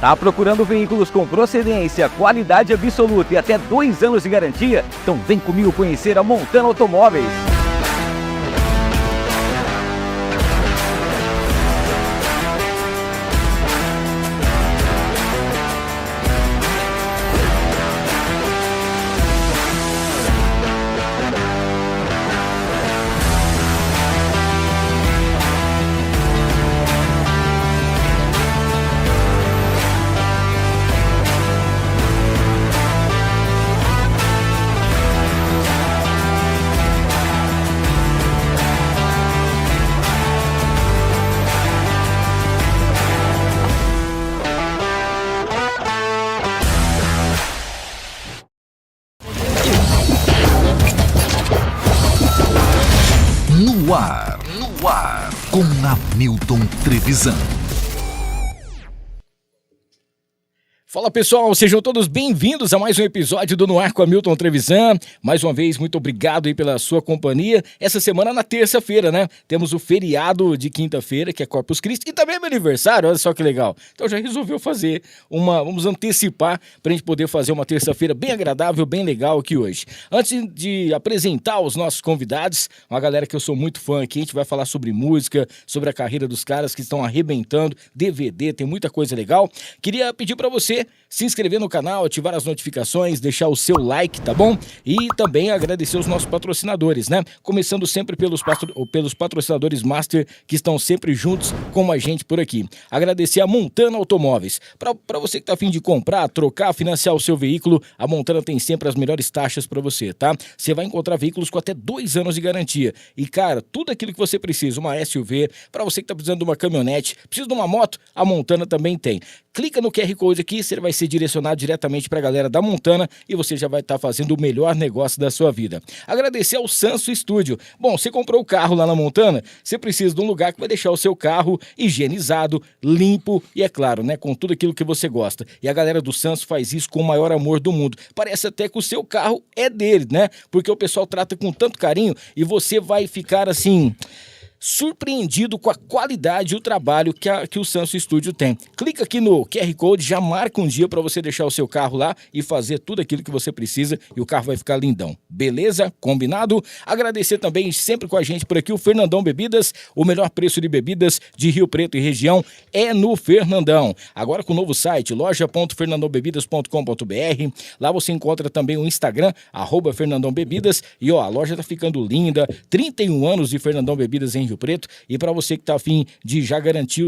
Tá procurando veículos com procedência, qualidade absoluta e até 2 anos de garantia? Então vem comigo conhecer a Montana Automóveis. No ar, com Hamilton Trevisan. Fala pessoal, sejam todos bem-vindos a mais um episódio do No Ar com Hamilton Trevisan. Mais uma vez, muito obrigado aí pela sua companhia. Essa semana na terça-feira, né? Temos o feriado de quinta-feira, que é Corpus Christi, que também é meu aniversário, olha só que legal. Então já resolveu fazer vamos antecipar pra gente poder fazer uma terça-feira bem agradável, bem legal aqui hoje. Antes de apresentar os nossos convidados, uma galera que eu sou muito fã aqui, a gente vai falar sobre música, sobre a carreira dos caras que estão arrebentando, DVD, tem muita coisa legal. Queria pedir pra você se inscrever no canal, ativar as notificações, deixar o seu like, tá bom? E também agradecer os nossos patrocinadores, né? Começando sempre pelos patrocinadores Master, que estão sempre juntos com a gente por aqui. Agradecer a Montana Automóveis. Para você que tá a fim de comprar, trocar, financiar o seu veículo, a Montana tem sempre as melhores taxas para você, tá? Você vai encontrar veículos com até 2 anos de garantia. E, cara, tudo aquilo que você precisa, uma SUV, para você que tá precisando de uma caminhonete, precisa de uma moto, a Montana também tem. Clica no QR Code aqui, você vai ser direcionado diretamente para a galera da Montana e você já vai estar fazendo o melhor negócio da sua vida. Agradecer ao Sanso Studio. Bom, você comprou o carro lá na Montana, você precisa de um lugar que vai deixar o seu carro higienizado, limpo e, é claro, né, com tudo aquilo que você gosta. E a galera do Sanso faz isso com o maior amor do mundo. Parece até que o seu carro é dele, né? Porque o pessoal trata com tanto carinho e você vai ficar assim surpreendido com a qualidade e o trabalho que o Sanso Studio tem. Clica aqui no QR Code, já marca um dia para você deixar o seu carro lá e fazer tudo aquilo que você precisa e o carro vai ficar lindão. Beleza? Combinado? Agradecer também sempre com a gente por aqui o Fernandão Bebidas, o melhor preço de bebidas de Rio Preto e região é no Fernandão. Agora com o novo site, loja.fernandãobebidas.com.br. Lá você encontra também o Instagram, @fernandãobebidas. E ó, a loja tá ficando linda, 31 anos de Fernandão Bebidas em Rio Preto, e para você que tá afim de já garantir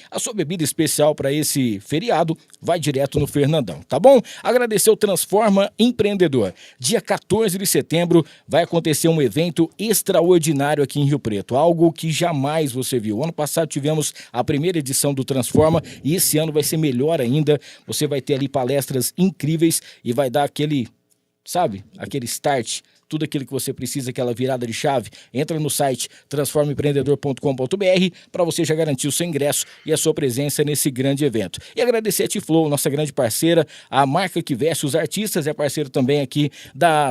a sua bebida especial para esse feriado, vai direto no Fernandão, tá bom? Agradecer o Transforma Empreendedor. Dia 14 de setembro vai acontecer um evento extraordinário aqui em Rio Preto, algo que jamais você viu. Ano passado tivemos a primeira edição do Transforma e esse ano vai ser melhor ainda. Você vai ter ali palestras incríveis e vai dar aquele start, tudo aquilo que você precisa, aquela virada de chave. Entra no site transformaempreendedor.com.br para você já garantir o seu ingresso e a sua presença nesse grande evento. E agradecer a T-Flow, nossa grande parceira, a marca que veste os artistas, é parceiro também aqui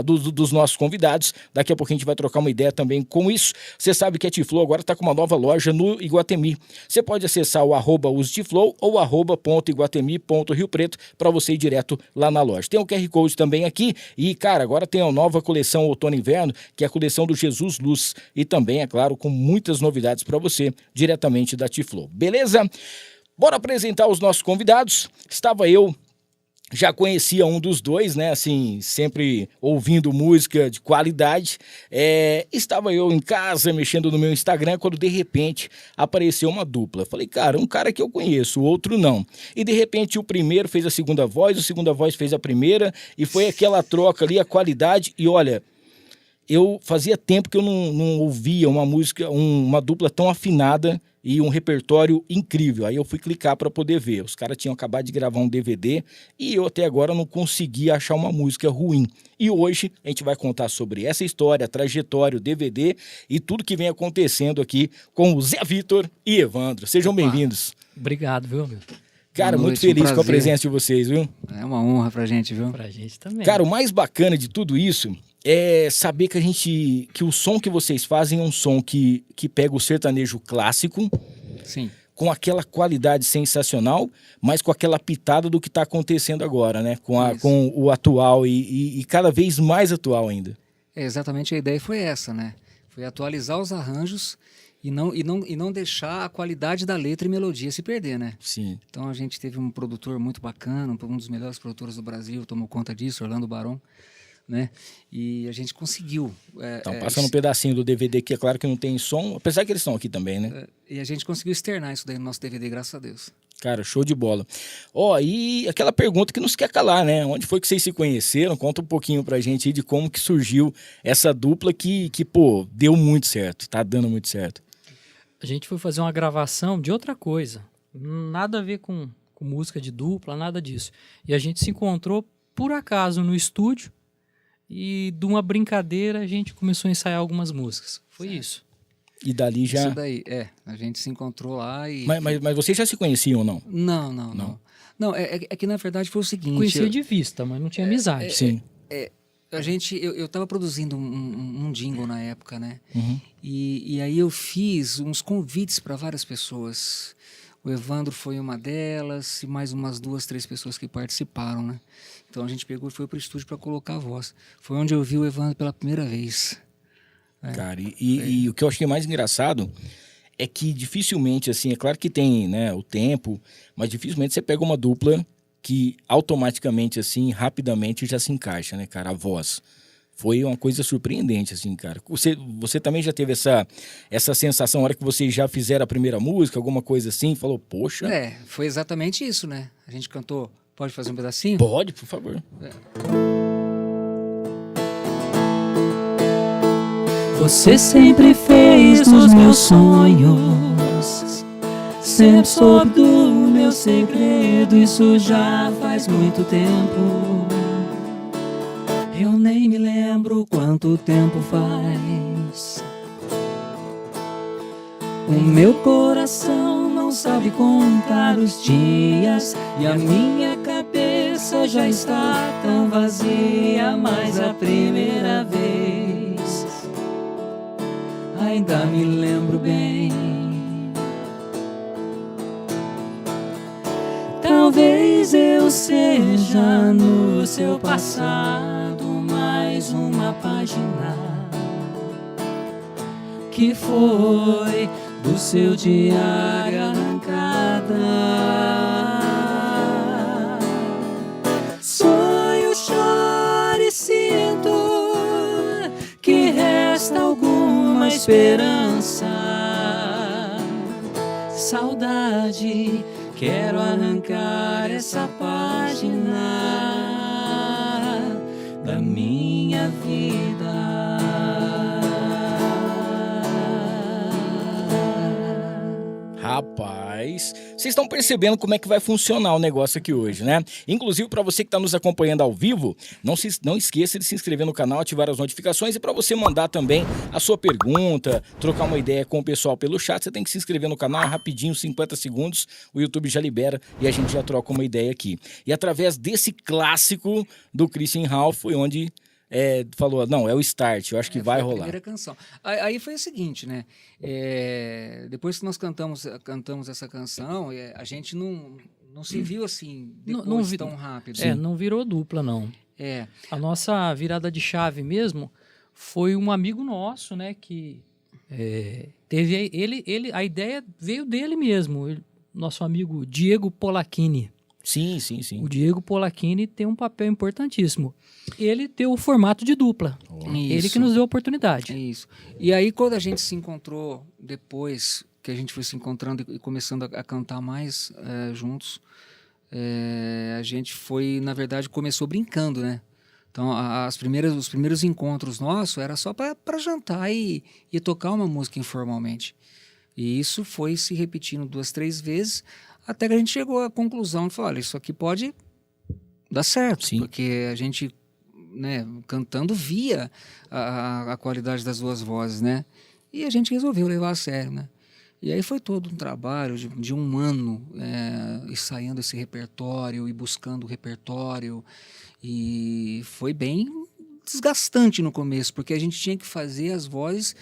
dos nossos convidados. Daqui a pouco a gente vai trocar uma ideia também com isso. Você sabe que a T-Flow agora está com uma nova loja no Iguatemi. Você pode acessar o @useTFlow ou @.iguatemi.Rio Preto para você ir direto lá na loja. Tem o QR Code também aqui e, cara, agora tem a nova coleção outono e inverno, que é a coleção do Jesus Luz. E também, é claro, com muitas novidades para você, diretamente da T-Flow. Beleza? Bora apresentar os nossos convidados. Já conhecia um dos dois, né, assim, sempre ouvindo música de qualidade. Estava eu em casa, mexendo no meu Instagram, quando de repente apareceu uma dupla. Falei, cara, um cara que eu conheço, o outro não. E de repente o primeiro fez a segunda voz, a segunda voz fez a primeira, e foi aquela troca ali, a qualidade, e olha, eu fazia tempo que eu não ouvia uma música, uma dupla tão afinada e um repertório incrível. Aí eu fui clicar para poder ver. Os caras tinham acabado de gravar um DVD e eu até agora não conseguia achar uma música ruim. E hoje a gente vai contar sobre essa história, a trajetória, o DVD e tudo que vem acontecendo aqui com o Zé Vitor e Evandro. Sejam bem-vindos. Obrigado, viu, meu? Cara, muito feliz com a presença de vocês, viu? É uma honra pra gente, viu? Pra gente também. Cara, o mais bacana de tudo isso é saber que o som que vocês fazem é um som que pega o sertanejo clássico, sim, com aquela qualidade sensacional, mas com aquela pitada do que está acontecendo agora, né? Com o atual e cada vez mais atual ainda. Exatamente, a ideia foi essa, né? Foi atualizar os arranjos e não deixar a qualidade da letra e melodia se perder, né? Sim. Então a gente teve um produtor muito bacana, um dos melhores produtores do Brasil, tomou conta disso, Orlando Barão, né? E a gente conseguiu. Então, passando um pedacinho do DVD que é claro que não tem som, apesar que eles estão aqui também, né? E a gente conseguiu externar isso daí no nosso DVD, graças a Deus. Cara, show de bola. E aquela pergunta que nos quer calar, né? Onde foi que vocês se conheceram? Conta um pouquinho pra gente aí de como que surgiu essa dupla que pô, deu muito certo, tá dando muito certo. A gente foi fazer uma gravação de outra coisa, nada a ver com música de dupla, nada disso. E a gente se encontrou por acaso no estúdio e de uma brincadeira a gente começou a ensaiar algumas músicas. Foi isso. E dali já... Isso daí, a gente se encontrou lá e... Mas vocês já se conheciam ou não? Não. Não, é que na verdade foi o seguinte... Conhecia de vista, mas não tinha amizade. Sim. Eu estava produzindo um jingle na época, né? Uhum. E aí eu fiz uns convites para várias pessoas. O Evandro foi uma delas e mais umas 2, 3 pessoas que participaram, né? Então a gente pegou e foi para o estúdio para colocar a voz. Foi onde eu vi o Evandro pela primeira vez. Cara, e o que eu achei mais engraçado é que dificilmente, assim, é claro que tem, né, o tempo, mas dificilmente você pega uma dupla que automaticamente, assim, rapidamente já se encaixa, né, cara, a voz. Foi uma coisa surpreendente, assim, cara. Você também já teve essa sensação na hora que vocês já fizeram a primeira música, alguma coisa assim, falou, poxa... Foi exatamente isso, né? A gente cantou, pode fazer um pedacinho? Pode, por favor. Você sempre fez dos meus sonhos, sempre soube do meu segredo, isso já faz muito tempo. Eu nem me lembro quanto tempo faz. O meu coração não sabe contar os dias e a minha cabeça já está tão vazia, mas a primeira vez ainda me lembro bem. Talvez eu seja no seu passado mais uma página que foi do seu diário arrancada. Sonho, choro e sinto que resta alguma esperança. Saudade, quero arrancar essa página da minha vida. Rapaz, vocês estão percebendo como é que vai funcionar o negócio aqui hoje, né? Inclusive, para você que está nos acompanhando ao vivo, não esqueça de se inscrever no canal, ativar as notificações e para você mandar também a sua pergunta, trocar uma ideia com o pessoal pelo chat, você tem que se inscrever no canal, é rapidinho, 50 segundos, o YouTube já libera e a gente já troca uma ideia aqui. E através desse clássico do Christian Ralph foi onde... falou, não, é o start, eu acho que vai rolar. A primeira canção. Aí foi o seguinte, né? Depois que nós cantamos essa canção, a gente não se viu assim depois tão rápido. Não virou dupla, não. A nossa virada de chave mesmo foi um amigo nosso, né? Que teve a ideia veio dele mesmo, nosso amigo Diego Polacchini. Sim. O Diego Polacchini tem um papel importantíssimo. Ele deu o formato de dupla. Ele que nos deu a oportunidade. Isso. E aí, quando a gente se encontrou, depois que a gente foi se encontrando e começando a cantar mais juntos, a gente foi, na verdade, começou brincando, né? Então, os primeiros encontros nossos era só para jantar e tocar uma música informalmente. E isso foi se repetindo 2, 3 vezes, até que a gente chegou à conclusão de falar, olha, isso aqui pode dar certo. Sim. Porque a gente, né, cantando via a qualidade das 2 vozes, né? E a gente resolveu levar a sério, né? E aí foi todo um trabalho de um ano ensaiando esse repertório e buscando o repertório. E foi bem desgastante no começo, porque a gente tinha que fazer as vozes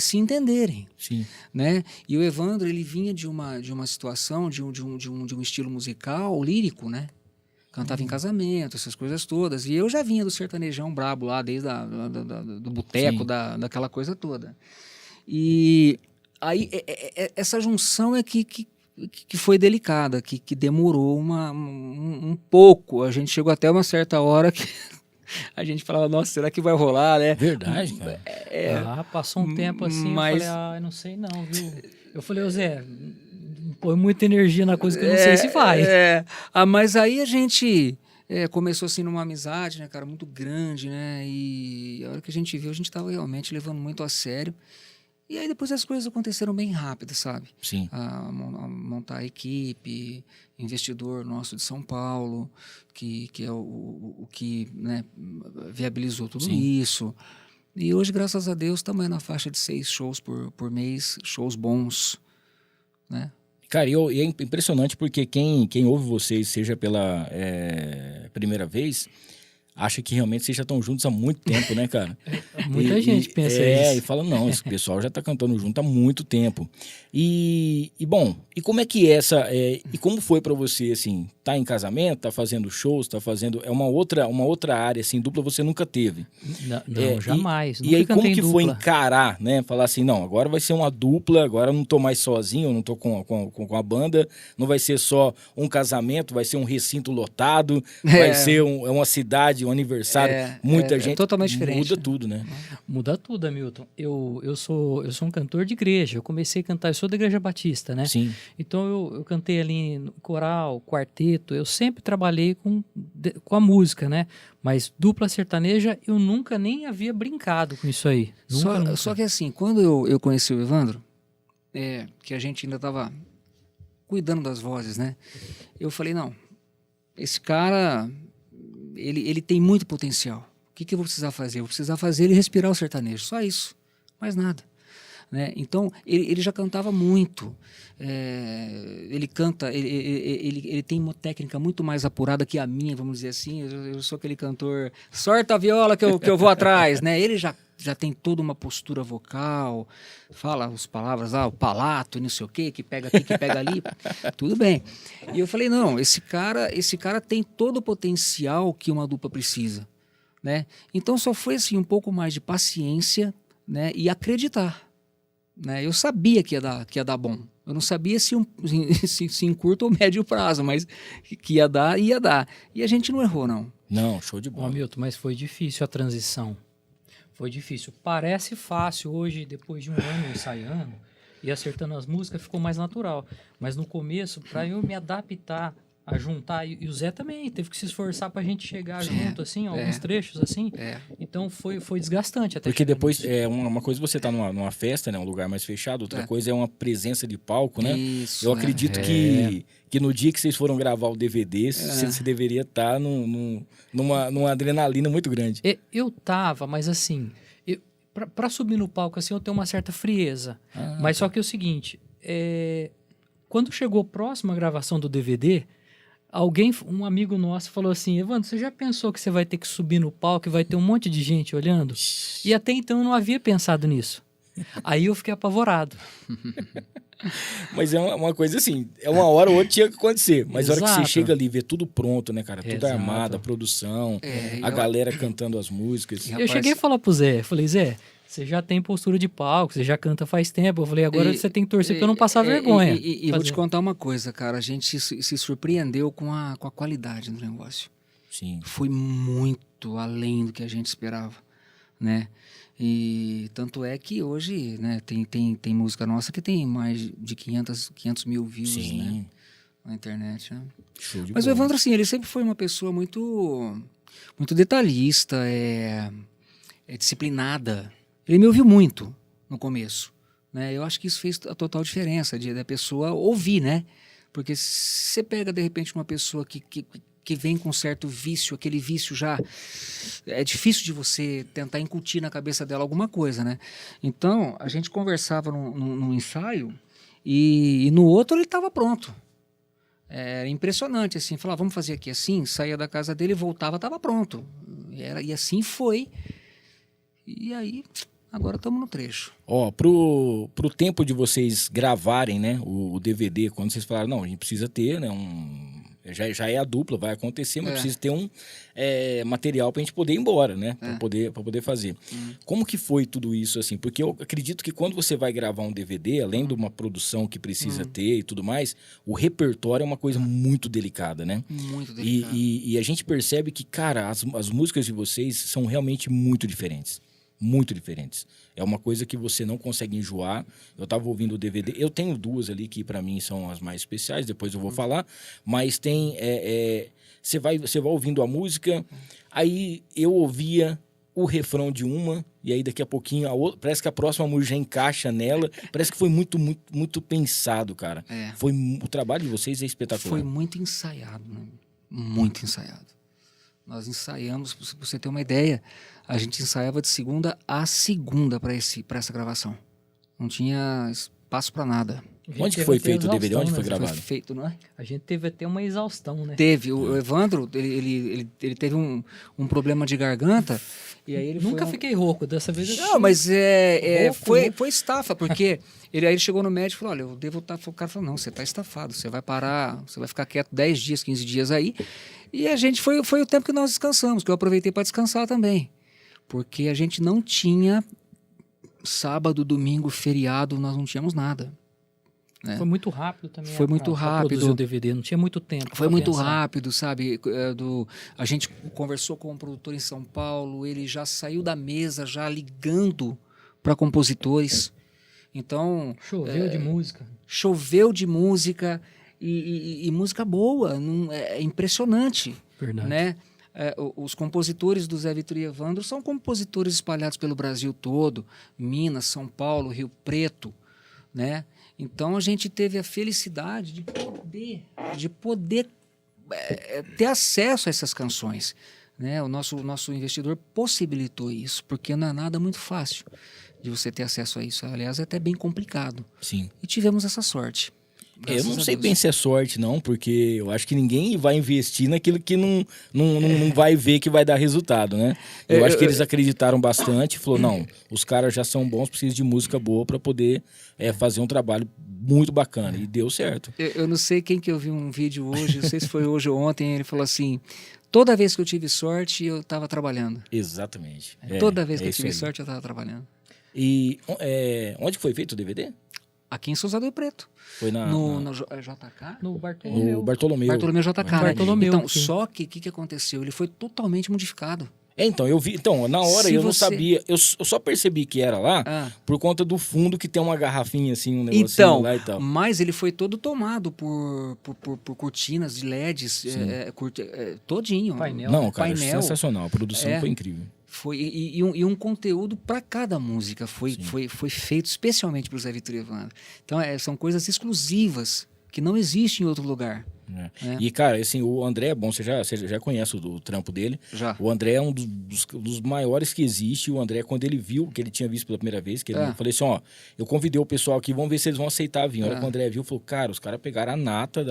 se entenderem. Sim. Né? E o Evandro, ele vinha de uma situação, de um estilo musical lírico, né? Cantava em casamento, essas coisas todas. E eu já vinha do sertanejão brabo lá, desde do boteco, daquela coisa toda. E aí, essa junção é que foi delicada, que demorou um pouco. A gente chegou até uma certa hora que a gente falava, nossa, será que vai rolar, né? Verdade, cara. Passou um tempo assim, mas... eu falei, eu não sei não, viu? Eu falei, ô Zé, põe muita energia na coisa que eu não sei se vai. Mas aí a gente começou assim numa amizade, né, cara, muito grande, né? E a hora que a gente viu, a gente tava realmente levando muito a sério. E aí depois as coisas aconteceram bem rápido, sabe? Sim. A montar a equipe, investidor nosso de São Paulo, que é o que, né, viabilizou tudo isso. E hoje, graças a Deus, estamos aí na faixa de 6 shows por mês, shows bons, né? Cara, e é impressionante porque quem ouve vocês, seja pela primeira vez, acha que realmente vocês já estão juntos há muito tempo, né, cara? Muita gente pensa isso. E fala, não, esse pessoal já tá cantando junto há muito tempo. E como é que e como foi pra você, assim, tá em casamento, tá fazendo shows, tá fazendo... É uma outra área, assim, dupla você nunca teve. Não, jamais. E aí, como que foi encarar, né? Falar assim, não, agora vai ser uma dupla, agora eu não tô mais sozinho, eu não tô com a banda, não vai ser só um casamento, vai ser um recinto lotado, vai ser uma cidade, um aniversário, muita gente. Totalmente diferente. Muda tudo, né? Muda tudo, Hamilton. Eu sou um cantor de igreja, eu comecei a cantar, eu sou da Igreja Batista, né? Sim. Então eu cantei ali no coral, quarteto, eu sempre trabalhei com a música, né? Mas dupla sertaneja, eu nunca nem havia brincado com isso aí. Nunca. Só que assim, quando eu conheci o Evandro, que a gente ainda estava cuidando das vozes, né? Eu falei, não, esse cara, ele tem muito potencial. O que eu vou precisar fazer? Eu vou precisar fazer ele respirar o sertanejo, só isso, mais nada. Né? Então, ele já cantava muito. Ele canta, ele tem uma técnica muito mais apurada que a minha, vamos dizer assim. Eu sou aquele cantor, sorta a viola que eu vou atrás, né? Ele já tem toda uma postura vocal, fala as palavras, o palato e não sei o quê, que pega aqui, que pega ali, tudo bem. E eu falei, não, esse cara tem todo o potencial que uma dupla precisa, né? Então só foi assim um pouco mais de paciência, né, e acreditar. Né? Eu sabia que ia dar bom. Eu não sabia se em curto ou médio prazo, mas que ia dar. E a gente não errou, não. Não, show de bola. Hamilton, mas foi difícil a transição. Foi difícil. Parece fácil hoje, depois de um ano ensaiando e acertando as músicas, ficou mais natural. Mas no começo, para eu me adaptar a juntar, e o Zé também teve que se esforçar pra gente chegar junto, assim, alguns trechos, assim. Então foi desgastante até. Porque depois, uma coisa você tá numa festa, né, um lugar mais fechado, outra coisa é uma presença de palco, né? Isso, eu acredito que no dia que vocês foram gravar o DVD, você deveria estar numa adrenalina muito grande. Eu tava, mas assim, pra subir no palco, assim, eu tenho uma certa frieza. Mas só que é o seguinte, quando chegou próximo à gravação do DVD, um amigo nosso falou assim, Evandro, você já pensou que você vai ter que subir no palco e vai ter um monte de gente olhando? E até então eu não havia pensado nisso. Aí eu fiquei apavorado. Mas é uma coisa assim, uma hora ou outra tinha que acontecer. Mas a hora que você Exato. chega ali e vê tudo pronto, né, cara? Tudo Exato. armado, a produção, a galera cantando as músicas. Eu cheguei a falar pro Zé, falei, Zé, você já tem postura de palco, você já canta faz tempo. Eu falei, agora você tem que torcer pra eu não passar vergonha. E vou te contar uma coisa, cara. A gente se surpreendeu com a qualidade do negócio. Sim. Foi muito além do que a gente esperava, né? E tanto é que hoje, né, tem música nossa que tem mais de 500 mil views, né, na internet, né? Show de Mas bola. o Evandro, assim, ele sempre foi uma pessoa muito detalhista, disciplinada. Ele me ouviu muito no começo, né? Eu acho que isso fez a total diferença da pessoa ouvir, né? Porque se você pega, de repente, uma pessoa que vem com certo vício, aquele vício já... É difícil de você tentar incutir na cabeça dela alguma coisa, né? Então, a gente conversava num ensaio e no outro ele estava pronto. Era impressionante, assim. Falava, vamos fazer aqui assim, saía da casa dele, voltava, estava pronto. E assim foi. E aí, agora estamos no trecho. Ó, pro tempo de vocês gravarem, né, o DVD, quando vocês falaram, não, a gente precisa ter, né, já é a dupla, vai acontecer, mas precisa ter um material pra gente poder ir embora, né, pra poder fazer. Como que foi tudo isso, assim? Porque eu acredito que quando você vai gravar um DVD, além de uma produção que precisa ter e tudo mais, o repertório é uma coisa muito delicada, né? Muito delicado. E a gente percebe que, cara, as músicas de vocês são realmente muito diferentes. Muito diferentes. É uma coisa que você não consegue enjoar. Eu tava ouvindo o DVD, eu tenho duas ali que para mim são as mais especiais, depois eu vou falar, mas tem você vai ouvindo a música, aí eu ouvia o refrão de uma e aí daqui a pouquinho a outra, parece que a próxima música já encaixa nela, parece que foi muito pensado, cara. O trabalho de vocês é espetacular. Foi muito ensaiado, né? Muito ensaiado. Nós ensaiamos, para você ter uma ideia, a gente ensaiava de segunda a segunda para essa gravação. Não tinha espaço para nada. Onde que foi feito o DVD? Onde foi gravado? Foi feito, não é? A gente teve até uma exaustão, né? Teve. O Evandro, ele teve um problema de garganta. E aí ele Nunca fiquei rouco, dessa vez eu Não, mas rouco, foi estafa, porque aí ele chegou no médico e falou, olha, eu devo estar... O cara falou, não, você está estafado, você vai parar, você vai ficar quieto 10 dias, 15 dias aí. E a gente, foi o tempo que nós descansamos, que eu aproveitei para descansar também. Porque a gente não tinha sábado, domingo, feriado, nós não tínhamos nada. Né? Foi muito rápido também. Foi muito rápido. Produzir o DVD, não tinha muito tempo. Foi muito rápido, sabe? A gente conversou com um produtor em São Paulo, ele já saiu da mesa, já ligando para compositores. Então... Choveu de música. Choveu de música e música boa. É impressionante. Verdade. Né? Os compositores do Zé Vitor e Evandro são compositores espalhados pelo Brasil todo, Minas, São Paulo, Rio Preto, né? Então a gente teve a felicidade de poder ter acesso a essas canções, né? O nosso investidor possibilitou isso, porque não é nada muito fácil de você ter acesso a isso. Aliás, é até bem complicado. Sim. E tivemos essa sorte. Eu não sei bem se é sorte, não, porque eu acho que ninguém vai investir naquilo que não vai ver que vai dar resultado, né? Eu acho que eles acreditaram bastante, falou, não, os caras já são bons, precisam de música boa para poder fazer um trabalho muito bacana, e deu certo. Eu não sei quem que eu vi um vídeo hoje, não sei se foi hoje ou ontem, ele falou assim, toda vez que eu tive sorte, eu estava trabalhando. Exatamente. Toda vez que eu tive sorte, eu estava trabalhando. E onde foi feito o DVD? Aqui em Souza do Preto. Foi no JK? No Bartolomeu. No Bartolomeu. Bartolomeu JK, né? Bartolomeu, então, sim. só que o que aconteceu? Ele foi totalmente modificado. Então, eu vi. Então, na hora eu não sabia. Eu só percebi que era lá por conta do fundo que tem uma garrafinha assim, um negocinho lá e tal. Mas ele foi todo tomado por cortinas de LEDs, todinho. Painel. Não, cara, painel. Sensacional. A produção foi incrível. E um conteúdo para cada música foi feito especialmente para o Zé Vitor e Evandro. Então, são coisas exclusivas que não existem em outro lugar. E, cara, assim, o André é bom, você já conhece o trampo dele. Já. O André é um dos maiores que existe. O André, quando ele viu, que ele tinha visto pela primeira vez, eu falei assim, ó, eu convidei o pessoal aqui, vamos ver se eles vão aceitar vir. A hora que o André viu, falou, cara, os caras pegaram a nata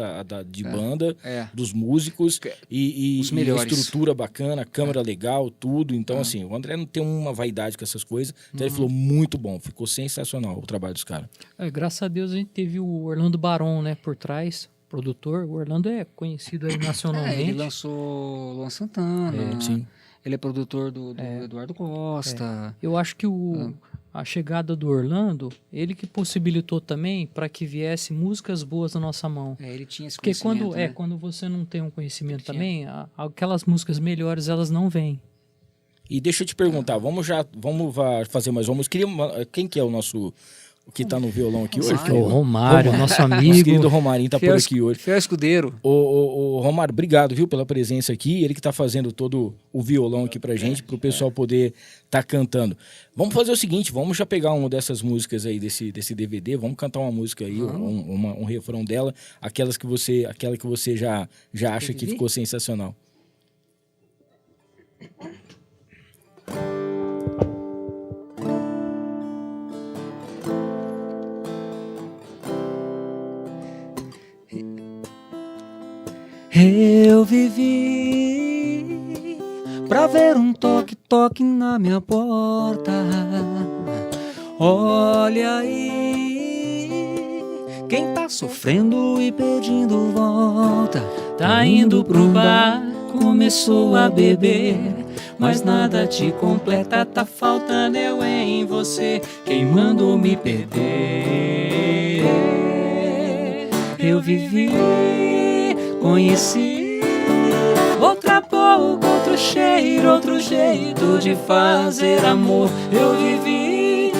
de banda, dos músicos e os melhores. Estrutura bacana, câmera legal, tudo. Então, assim, o André não tem uma vaidade com essas coisas. Então, ele falou, muito bom, ficou sensacional o trabalho dos caras. Graças a Deus a gente teve o Orlando Baron, né, por trás. Produtor, o Orlando é conhecido aí nacionalmente. Ele lançou Luan Santana, sim. ele é produtor do Eduardo Costa. Eu acho que a chegada do Orlando, ele que possibilitou também para que viesse músicas boas na nossa mão. Ele tinha esse Porque conhecimento, quando você não tem um conhecimento também, aquelas músicas melhores, elas não vêm. E deixa eu te perguntar, vamos fazer mais uma música. Quem que é o nosso... O que tá no violão aqui hoje? O Romário, nosso amigo. Nosso querido Romarinho tá por aqui hoje. Fiel escudeiro. O Romário, obrigado, viu, pela presença aqui. Ele que tá fazendo todo o violão aqui pra gente, pro pessoal poder tá cantando. Vamos fazer o seguinte, vamos já pegar uma dessas músicas aí desse DVD, vamos cantar uma música aí, um refrão dela, aquela que você já acha que ficou sensacional. Eu vivi pra ver um toque na minha porta. Olha aí, quem tá sofrendo e pedindo volta. Tá indo pro bar, começou a beber, mas nada te completa, tá faltando eu em você. Quem mandou me perder? Eu vivi, conheci outra boca, outro cheiro, outro jeito de fazer amor. Eu vivi,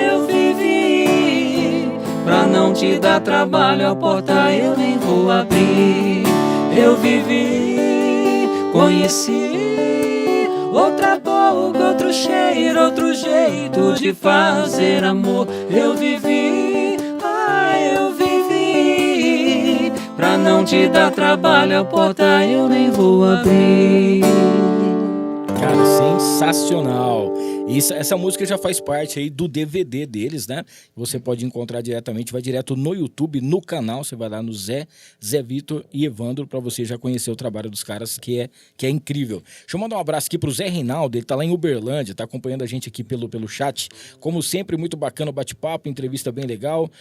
eu vivi, pra não te dar trabalho, a porta eu nem vou abrir. Eu vivi, conheci outra boca, outro cheiro, outro jeito de fazer amor. Eu vivi, eu vivi, pra não te dar trabalho, a porta eu nem vou abrir. Cara, sensacional. Essa música já faz parte aí do DVD deles, né? Você pode encontrar diretamente, vai direto no YouTube, no canal, você vai lá no Zé Vitor e Evandro, pra você já conhecer o trabalho dos caras, que é incrível. Deixa eu mandar um abraço aqui pro Zé Reinaldo, ele tá lá em Uberlândia, tá acompanhando a gente aqui pelo chat. Como sempre, muito bacana o bate-papo, entrevista bem legal.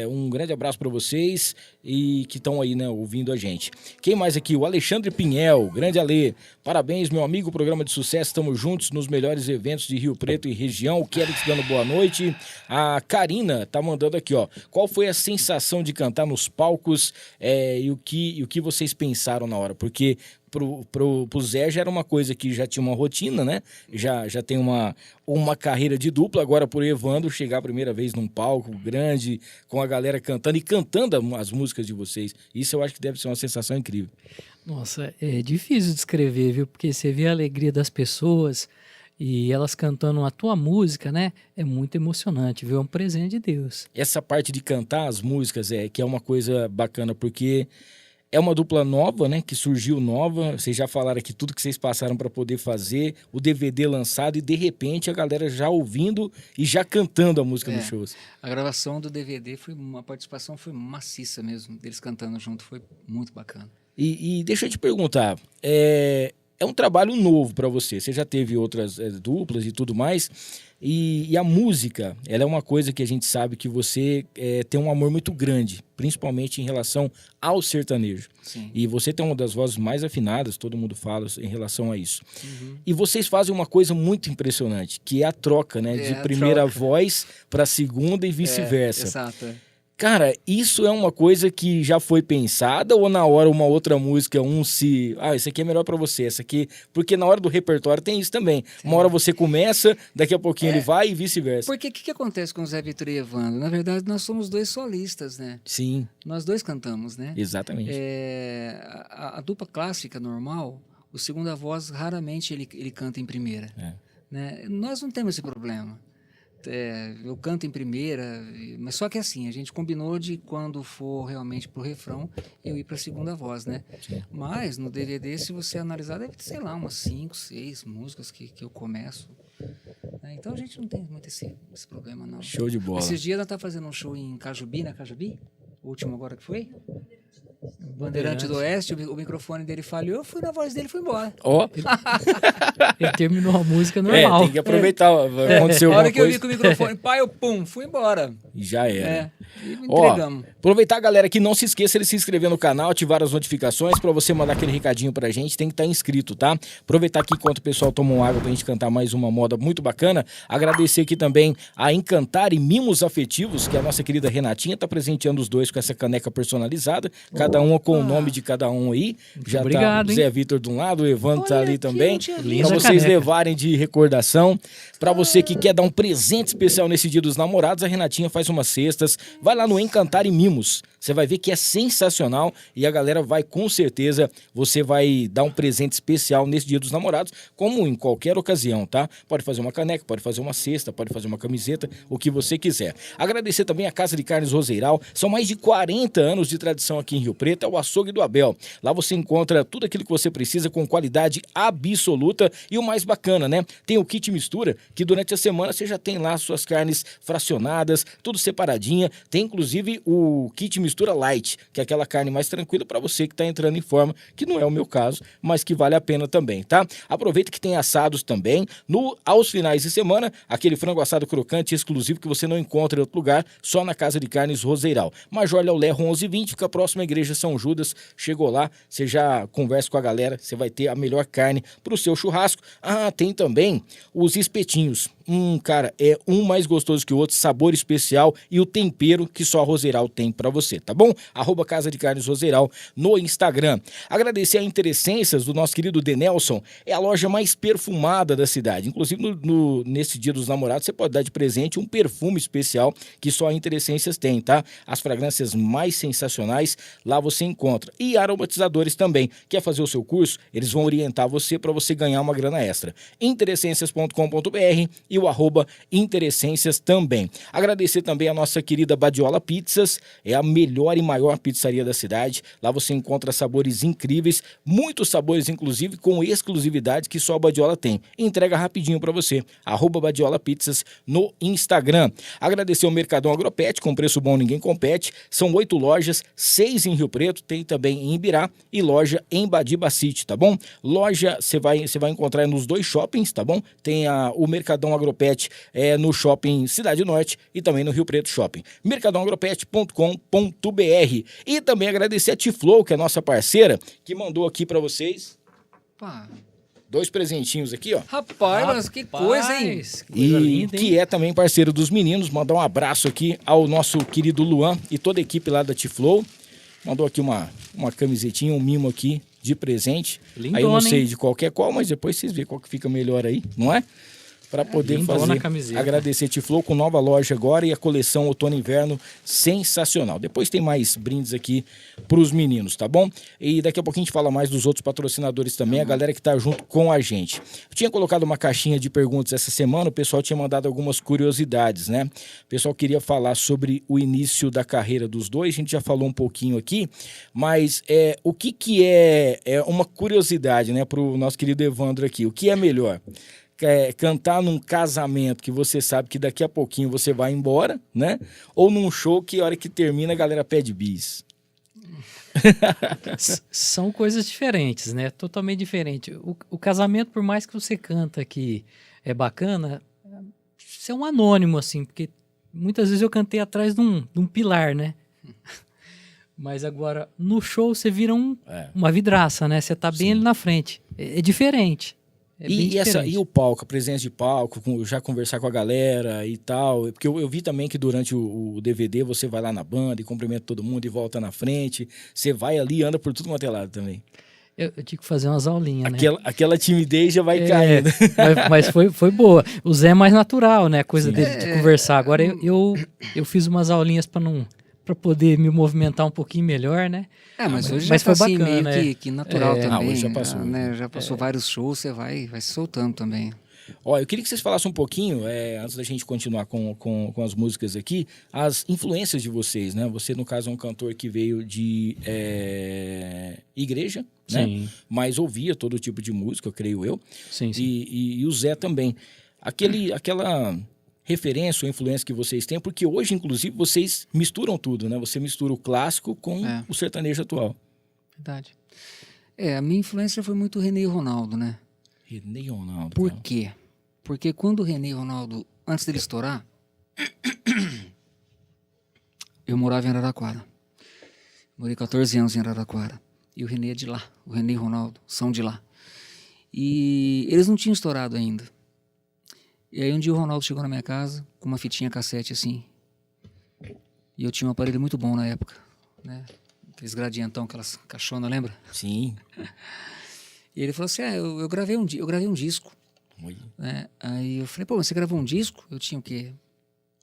Um grande abraço pra vocês e que estão aí, né, ouvindo a gente. Quem mais aqui? O Alexandre Pinhel, grande Ale. Parabéns, meu amigo, programa de sucesso, estamos juntos nos melhores eventos de Rio Preto e região. O Kelly te dando boa noite. A Karina tá mandando aqui, ó. Qual foi a sensação de cantar nos palcos e o que vocês pensaram na hora? Porque pro Zé já era uma coisa que já tinha uma rotina, né? Já tem uma carreira de dupla. Agora pro Evandro chegar a primeira vez num palco grande, com a galera cantando e cantando as músicas de vocês. Isso eu acho que deve ser uma sensação incrível. Nossa, é difícil descrever, viu? Porque você vê a alegria das pessoas e elas cantando a tua música, né? É muito emocionante, viu? É um presente de Deus. Essa parte de cantar as músicas que é uma coisa bacana, porque é uma dupla nova, né? Que surgiu nova. Vocês já falaram aqui tudo que vocês passaram para poder fazer, o DVD lançado e de repente a galera já ouvindo e já cantando a música nos shows. A gravação do DVD a participação foi maciça mesmo, deles cantando junto, foi muito bacana. E deixa eu te perguntar, é um trabalho novo para você. Você já teve outras duplas e tudo mais. E a música, ela é uma coisa que a gente sabe que você tem um amor muito grande, principalmente em relação ao sertanejo. Sim. E você tem uma das vozes mais afinadas, todo mundo fala em relação a isso. Uhum. E vocês fazem uma coisa muito impressionante, que é a troca, né? De primeira voz para segunda e vice-versa. Exato. Cara, isso é uma coisa que já foi pensada ou na hora uma outra música, esse aqui é melhor pra você, essa aqui... Porque na hora do repertório tem isso também. Sim. Uma hora você começa, daqui a pouquinho ele vai e vice-versa. Porque o que acontece com o Zé Vitor e Evandro? Na verdade, nós somos dois solistas, né? Sim. Nós dois cantamos, né? Exatamente. A dupla clássica normal, o segunda voz, raramente ele canta em primeira. Né? Nós não temos esse problema. Eu canto em primeira, mas só que assim, a gente combinou de quando for realmente pro refrão, eu ir pra segunda voz, né? Sim. Mas no DVD, se você analisar, deve ter, sei lá, umas 5, 6 músicas que eu começo. Então a gente não tem muito esse problema, não. Show de bola. Esses dias ela tá fazendo um show em Cajubi, na Cajubi? O último agora que foi? Bandeirante do Oeste, o microfone dele falhou, eu fui na voz dele e fui embora. Ó. Ele terminou a música normal. Tem que aproveitar. Aconteceu a hora que coisa. eu vi com o microfone, pai, eu fui embora. E já era. E entregamos. Aproveitar, galera, que não se esqueça de se inscrever no canal, ativar as notificações pra você mandar aquele recadinho pra gente, tem que estar inscrito, tá? Aproveitar aqui enquanto o pessoal toma uma água pra gente cantar mais uma moda muito bacana. Agradecer aqui também a Encantar e Mimos Afetivos, que a nossa querida Renatinha tá presenteando os dois com essa caneca personalizada, cada uma com o nome de cada um aí. Já obrigado, tá o Zé Vitor de um lado, o Evandro tá ali também. Pra Linda vocês caneca. levarem de recordação. Pra você que quer dar um presente especial nesse Dia dos Namorados, a Renatinha faz umas cestas. Vai lá no Encantar e Mimos. Você vai ver que é sensacional e a galera vai, com certeza, você vai dar um presente especial nesse Dia dos Namorados, como em qualquer ocasião, tá? Pode fazer uma caneca, pode fazer uma cesta, pode fazer uma camiseta, o que você quiser. Agradecer também a Casa de Carnes Roseiral. São mais de 40 anos de tradição aqui em Rio Preto. Preto é o Açougue do Abel. Lá você encontra tudo aquilo que você precisa com qualidade absoluta e o mais bacana, né? Tem o kit mistura, que durante a semana você já tem lá suas carnes fracionadas, tudo separadinha. Tem inclusive o kit mistura light, que é aquela carne mais tranquila para você que está entrando em forma, que não é o meu caso, mas que vale a pena também, tá? Aproveita que tem assados também. Aos finais de semana, aquele frango assado crocante exclusivo que você não encontra em outro lugar, só na Casa de Carnes Roseiral. Major Léo Lerro 1120, fica próximo à Igreja São Judas. Chegou lá, você já conversa com a galera, você vai ter a melhor carne para o seu churrasco. Ah, tem também os espetinhos. Cara, é um mais gostoso que o outro, sabor especial e o tempero que só a Roseiral tem pra você, tá bom? @Casa de Carnes Roseiral no Instagram. Agradecer a Interessências do nosso querido Denelson, é a loja mais perfumada da cidade. Inclusive, nesse Dia dos Namorados, você pode dar de presente um perfume especial que só a Interessências tem, tá? As fragrâncias mais sensacionais, lá você encontra. E aromatizadores também. Quer fazer o seu curso? Eles vão orientar você para você ganhar uma grana extra. Interessências.com.br e o @Interessências também. Agradecer também a nossa querida Badiola Pizzas, é a melhor e maior pizzaria da cidade. Lá você encontra sabores incríveis, muitos sabores inclusive com exclusividade que só a Badiola tem. Entrega rapidinho para você. @Badiola Pizzas no Instagram. Agradecer ao Mercadão Agropet, com preço bom ninguém compete. São 8 lojas, 6 em Rio Preto, tem também em Ibirá e loja em Badiba City, tá bom? Loja você vai encontrar nos 2 shoppings, tá bom? Tem o Mercadão Agropet no Shopping Cidade Norte e também no Rio Preto Shopping. mercadãoagropet.com.br. E também agradecer a Tiflow, que é a nossa parceira, que mandou aqui para vocês Pá. 2 presentinhos aqui, ó. Rapaz, mas que coisa, hein? Que coisa linda, hein? Que é também parceiro dos meninos. Mandar um abraço aqui ao nosso querido Luan e toda a equipe lá da Tiflow. Mandou aqui uma camisetinha, um mimo aqui de presente. Lindona, aí eu não sei hein? de qualquer qual, mas depois vocês veem qual que fica melhor aí, não é? Para poder lindona fazer, a camiseta. agradecer Tiflow com nova loja agora e a coleção Outono e Inverno sensacional. Depois tem mais brindes aqui para os meninos, tá bom? E daqui a pouquinho a gente fala mais dos outros patrocinadores também, a galera que tá junto com a gente. Eu tinha colocado uma caixinha de perguntas essa semana, o pessoal tinha mandado algumas curiosidades, né? O pessoal queria falar sobre o início da carreira dos dois, a gente já falou um pouquinho aqui, mas o que é uma curiosidade, né, para o nosso querido Evandro aqui, o que é melhor? Cantar num casamento que você sabe que daqui a pouquinho você vai embora, né? Ou num show que a hora que termina a galera pede bis? São coisas diferentes, né? Totalmente diferente. O casamento, por mais que você canta que é bacana, você é um anônimo, assim, porque muitas vezes eu cantei atrás de um pilar, né? Mas agora, no show, você vira uma vidraça, né? Você tá bem ali na frente. É diferente. E o palco, a presença de palco, já conversar com a galera e tal, porque eu vi também que durante o DVD você vai lá na banda e cumprimenta todo mundo e volta na frente, você vai ali e anda por tudo quanto é lado também. Eu tive que fazer umas aulinhas, né? Aquela timidez já vai caindo. Mas foi boa. O Zé é mais natural, né? Coisa dele de conversar. Agora eu fiz umas aulinhas para poder me movimentar um pouquinho melhor, né? Mas hoje mas já tá foi assim, bacana, meio que natural também. Hoje já passou. Né? Já passou vários shows, você vai se soltando também. Ó, eu queria que vocês falassem um pouquinho, antes da gente continuar com as músicas aqui, as influências de vocês, né? Você, no caso, é um cantor que veio de igreja, né? Sim. Mas ouvia todo tipo de música, creio eu. Sim. E o Zé também. Aquela referência ou influência que vocês têm, porque hoje, inclusive, vocês misturam tudo, né? Você mistura o clássico com o sertanejo atual. Verdade. A minha influência foi muito o René e Ronaldo, né? René e Ronaldo. Por quê? Porque quando o René e Ronaldo, antes dele estourar, eu morava em Araraquara. Morei 14 anos em Araraquara. E o René é de lá. O René e o Ronaldo são de lá. E eles não tinham estourado ainda. E aí um dia o Ronaldo chegou na minha casa com uma fitinha cassete assim. E eu tinha um aparelho muito bom na época, né? Aqueles gradientão, aquelas caixonas, lembra? Sim. E ele falou assim, eu gravei um disco. Né? Aí eu falei, pô, mas você gravou um disco? Eu tinha o quê?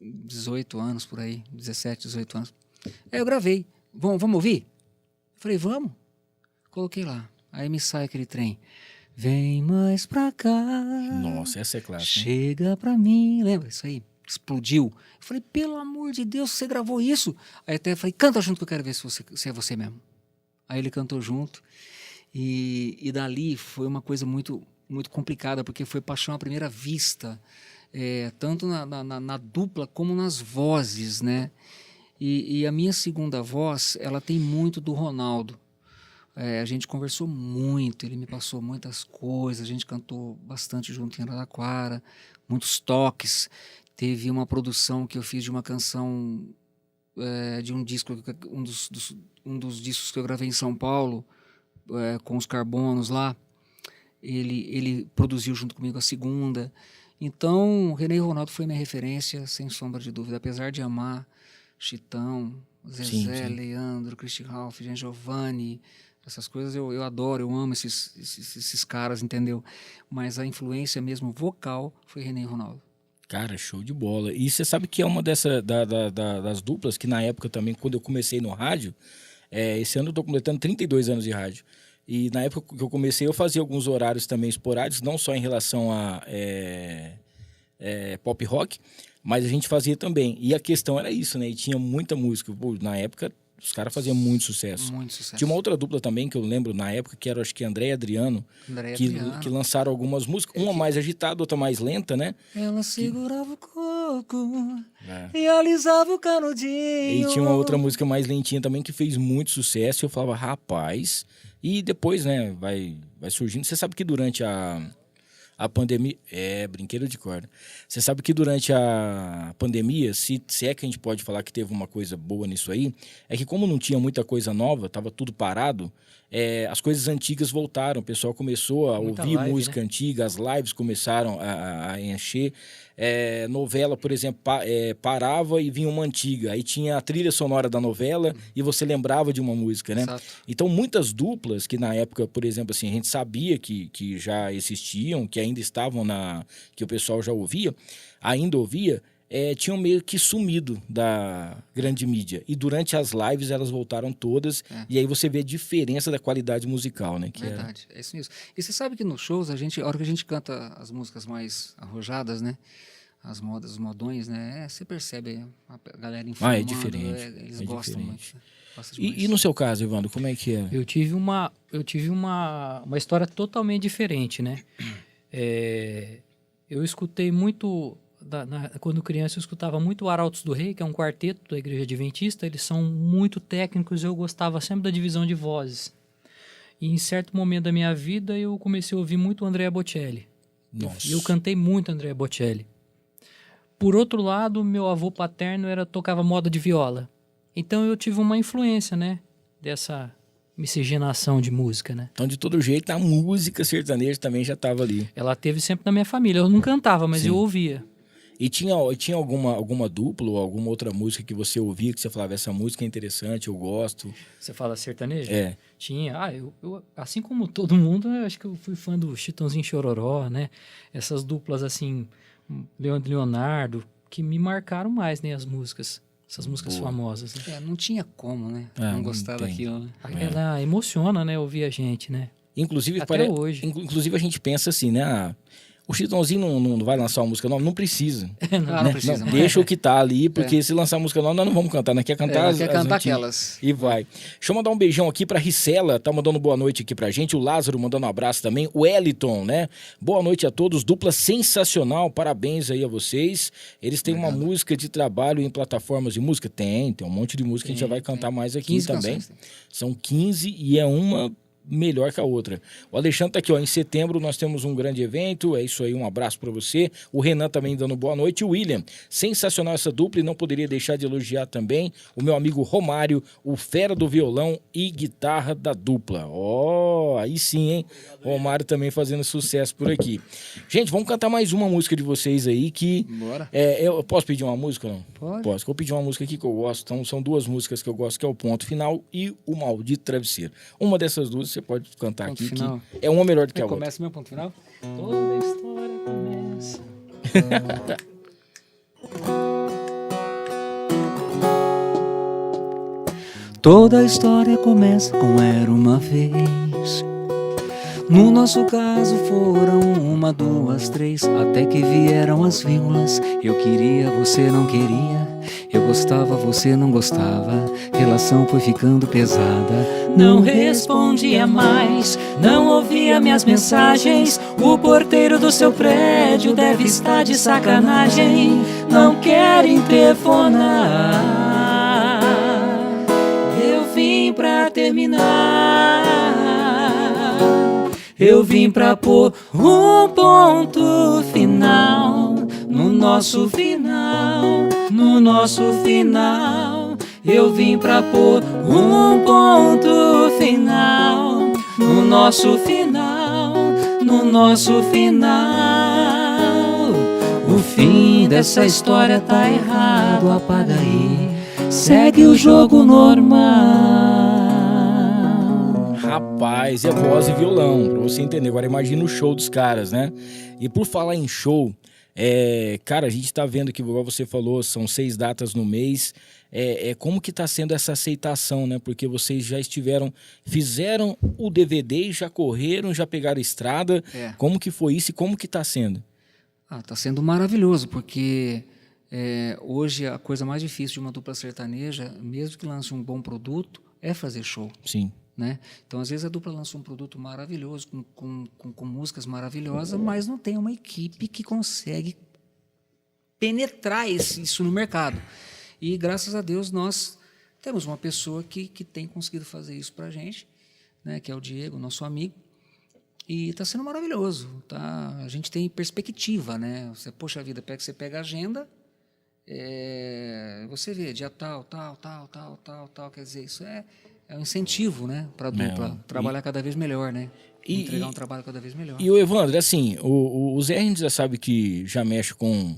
18 anos por aí, 17, 18 anos. Aí eu gravei. Vamos ouvir? Eu falei, vamos. Coloquei lá. Aí me sai aquele trem. Vem mais pra cá. Nossa, essa é clássica. Chega pra mim. Lembra? Isso aí. Explodiu. Eu falei, pelo amor de Deus, você gravou isso? Aí até falei, canta junto que eu quero ver se é você mesmo. aí ele cantou junto. E dali foi uma coisa muito, muito complicada, porque foi paixão à primeira vista, tanto na dupla como nas vozes, né? E a minha segunda voz, ela tem muito do Ronaldo. A gente conversou muito, ele me passou muitas coisas, a gente cantou bastante junto em Araraquara, muitos toques. Teve uma produção que eu fiz de uma canção, de um disco, um dos discos que eu gravei em São Paulo, com os Carbonos lá. Ele produziu junto comigo a segunda. Então, o René Ronaldo foi minha referência, sem sombra de dúvida. Apesar de amar Chitão, Zezé, Sim. Leandro, Christian Ralph, Gian Giovanni, essas coisas eu adoro, eu amo esses caras, entendeu? Mas a influência mesmo vocal foi René Ronaldo. Cara, show de bola. E você sabe que é uma das duplas que na época também, quando eu comecei no rádio, esse ano eu tô completando 32 anos de rádio. E na época que eu comecei, eu fazia alguns horários também esporádicos, não só em relação a pop rock, mas a gente fazia também. E a questão era isso, né? E tinha muita música. Pô, na época, os caras faziam muito sucesso. Muito sucesso. Tinha uma outra dupla também que eu lembro na época, que era, acho que André e Adriano, que lançaram algumas músicas, uma mais agitada, outra mais lenta, né? Ela segurava o coco e alisava o canudinho. E tinha uma outra música mais lentinha também que fez muito sucesso. E eu falava, rapaz... E depois, né, vai surgindo. Você sabe que durante a pandemia... brinquedo de corda. Você sabe que durante a pandemia, se é que a gente pode falar que teve uma coisa boa nisso aí, é que como não tinha muita coisa nova, tava tudo parado, as coisas antigas voltaram. O pessoal começou a ouvir live, música né? antiga, as lives começaram a encher. Novela, por exemplo, parava e vinha uma antiga. Aí tinha a trilha sonora da novela e você lembrava de uma música, né? Exato. Então, muitas duplas que na época, por exemplo, assim, a gente sabia que já existiam, que ainda estavam que o pessoal já ouvia, ainda ouvia, tinham meio que sumido da grande mídia. E durante as lives elas voltaram todas, e aí você vê a diferença da qualidade musical, né? Verdade, é isso mesmo. E você sabe que nos shows, a hora que a gente canta as músicas mais arrojadas, né? As modas, os modões, né? Você percebe a galera informando. É diferente. Eles gostam diferente. muito. Né? Gostam demais. E no seu caso, Evandro, como é que é? Eu tive uma história totalmente diferente, né? Eu escutei muito... Quando criança eu escutava muito o Arautos do Rei, que é um quarteto da Igreja Adventista. Eles são muito técnicos, eu gostava sempre da divisão de vozes. E em certo momento da minha vida eu comecei a ouvir muito o Andrea Bocelli. Nossa. E eu cantei muito Andrea Bocelli. Por outro lado, meu avô paterno tocava moda de viola. Então eu tive uma influência, né? Dessa miscigenação de música, né? Então, de todo jeito, a música sertaneja também já estava ali. Ela teve sempre na minha família. Eu não cantava, mas Sim. eu ouvia. E tinha alguma dupla ou alguma outra música que você ouvia que você falava, essa música é interessante, eu gosto? Você fala sertanejo? É. Tinha. Eu, assim como todo mundo, eu acho que eu fui fã do Chitãozinho Chororó, né? Essas duplas assim, Leandro e Leonardo, que me marcaram mais, né? As músicas. Essas músicas famosas. Né? Não tinha como, né? Não gostar daquilo, né? Ela emociona, né? Ouvir a gente, né? Inclusive, até hoje. Inclusive a gente pensa assim, né? O Chitãozinho não vai lançar uma música nova? Não precisa. Não precisa. Não, deixa o que tá ali, porque se lançar música nova, nós não vamos cantar. Nós quer cantar quer cantar antigas. aquelas. E vai. Deixa eu mandar um beijão aqui pra Ricela, tá mandando boa noite aqui pra gente. O Lázaro mandando um abraço também. O Eliton, né? Boa noite a todos. Dupla sensacional. Parabéns aí a vocês. Eles têm uma música de trabalho em plataformas de música? Tem um monte de música que a gente já vai cantar mais aqui também. Canções. São 15 e é uma melhor que a outra. O Alexandre tá aqui, ó. Em setembro nós temos um grande evento. É isso aí, um abraço para você. O Renan também dando boa noite. O William, sensacional essa dupla, e não poderia deixar de elogiar também o meu amigo Romário, o fera do violão e guitarra da dupla. Aí sim, hein? Romário também fazendo sucesso por aqui. Gente, vamos cantar mais uma música de vocês aí que... Bora. Eu posso pedir uma música ou não? Pode. Posso. Vou pedir uma música aqui que eu gosto. Então, são duas músicas que eu gosto, que é o Ponto Final e o Maldito Travesseiro. Uma dessas duas você pode cantar Ponto aqui, final. que é uma melhor do que a outra. Começa meu ponto final? Toda história começa. Toda a história começa com era uma vez. No nosso caso foram uma, duas, três, até que vieram as vírgulas. Eu queria, você não queria. Eu gostava, você não gostava. Relação foi ficando pesada. Não respondia mais, não ouvia minhas mensagens. O porteiro do seu prédio deve estar de sacanagem. Não querem telefonar. Eu vim pra terminar. Eu vim pra pôr um ponto final no nosso final, no nosso final. Eu vim pra pôr um ponto final no nosso final, no nosso final. O fim dessa história tá errado, apaga aí. Segue o jogo normal. Rapaz, é voz e violão, pra você entender. Agora imagina o show dos caras, né? E por falar em show, cara, a gente tá vendo que, igual você falou, são 6 datas no mês. Como que tá sendo essa aceitação, né? Porque vocês já fizeram o DVD, já correram, já pegaram estrada. Como que foi isso e como que tá sendo? Tá sendo maravilhoso, porque hoje a coisa mais difícil de uma dupla sertaneja, mesmo que lance um bom produto, é fazer show. Sim. Né? Então, às vezes, a dupla lança um produto maravilhoso, com músicas maravilhosas, mas não tem uma equipe que consegue penetrar isso no mercado. E, graças a Deus, nós temos uma pessoa que tem conseguido fazer isso para a gente, né? Que é o Diego, nosso amigo, e está sendo maravilhoso. Tá? A gente tem perspectiva. Né? Poxa vida, você pega a agenda, você vê dia tal, quer dizer, isso é um incentivo, né, para a dupla trabalhar cada vez melhor, né? Entregar um trabalho cada vez melhor. E o Evandro, assim, o Zé a gente já sabe que já mexe com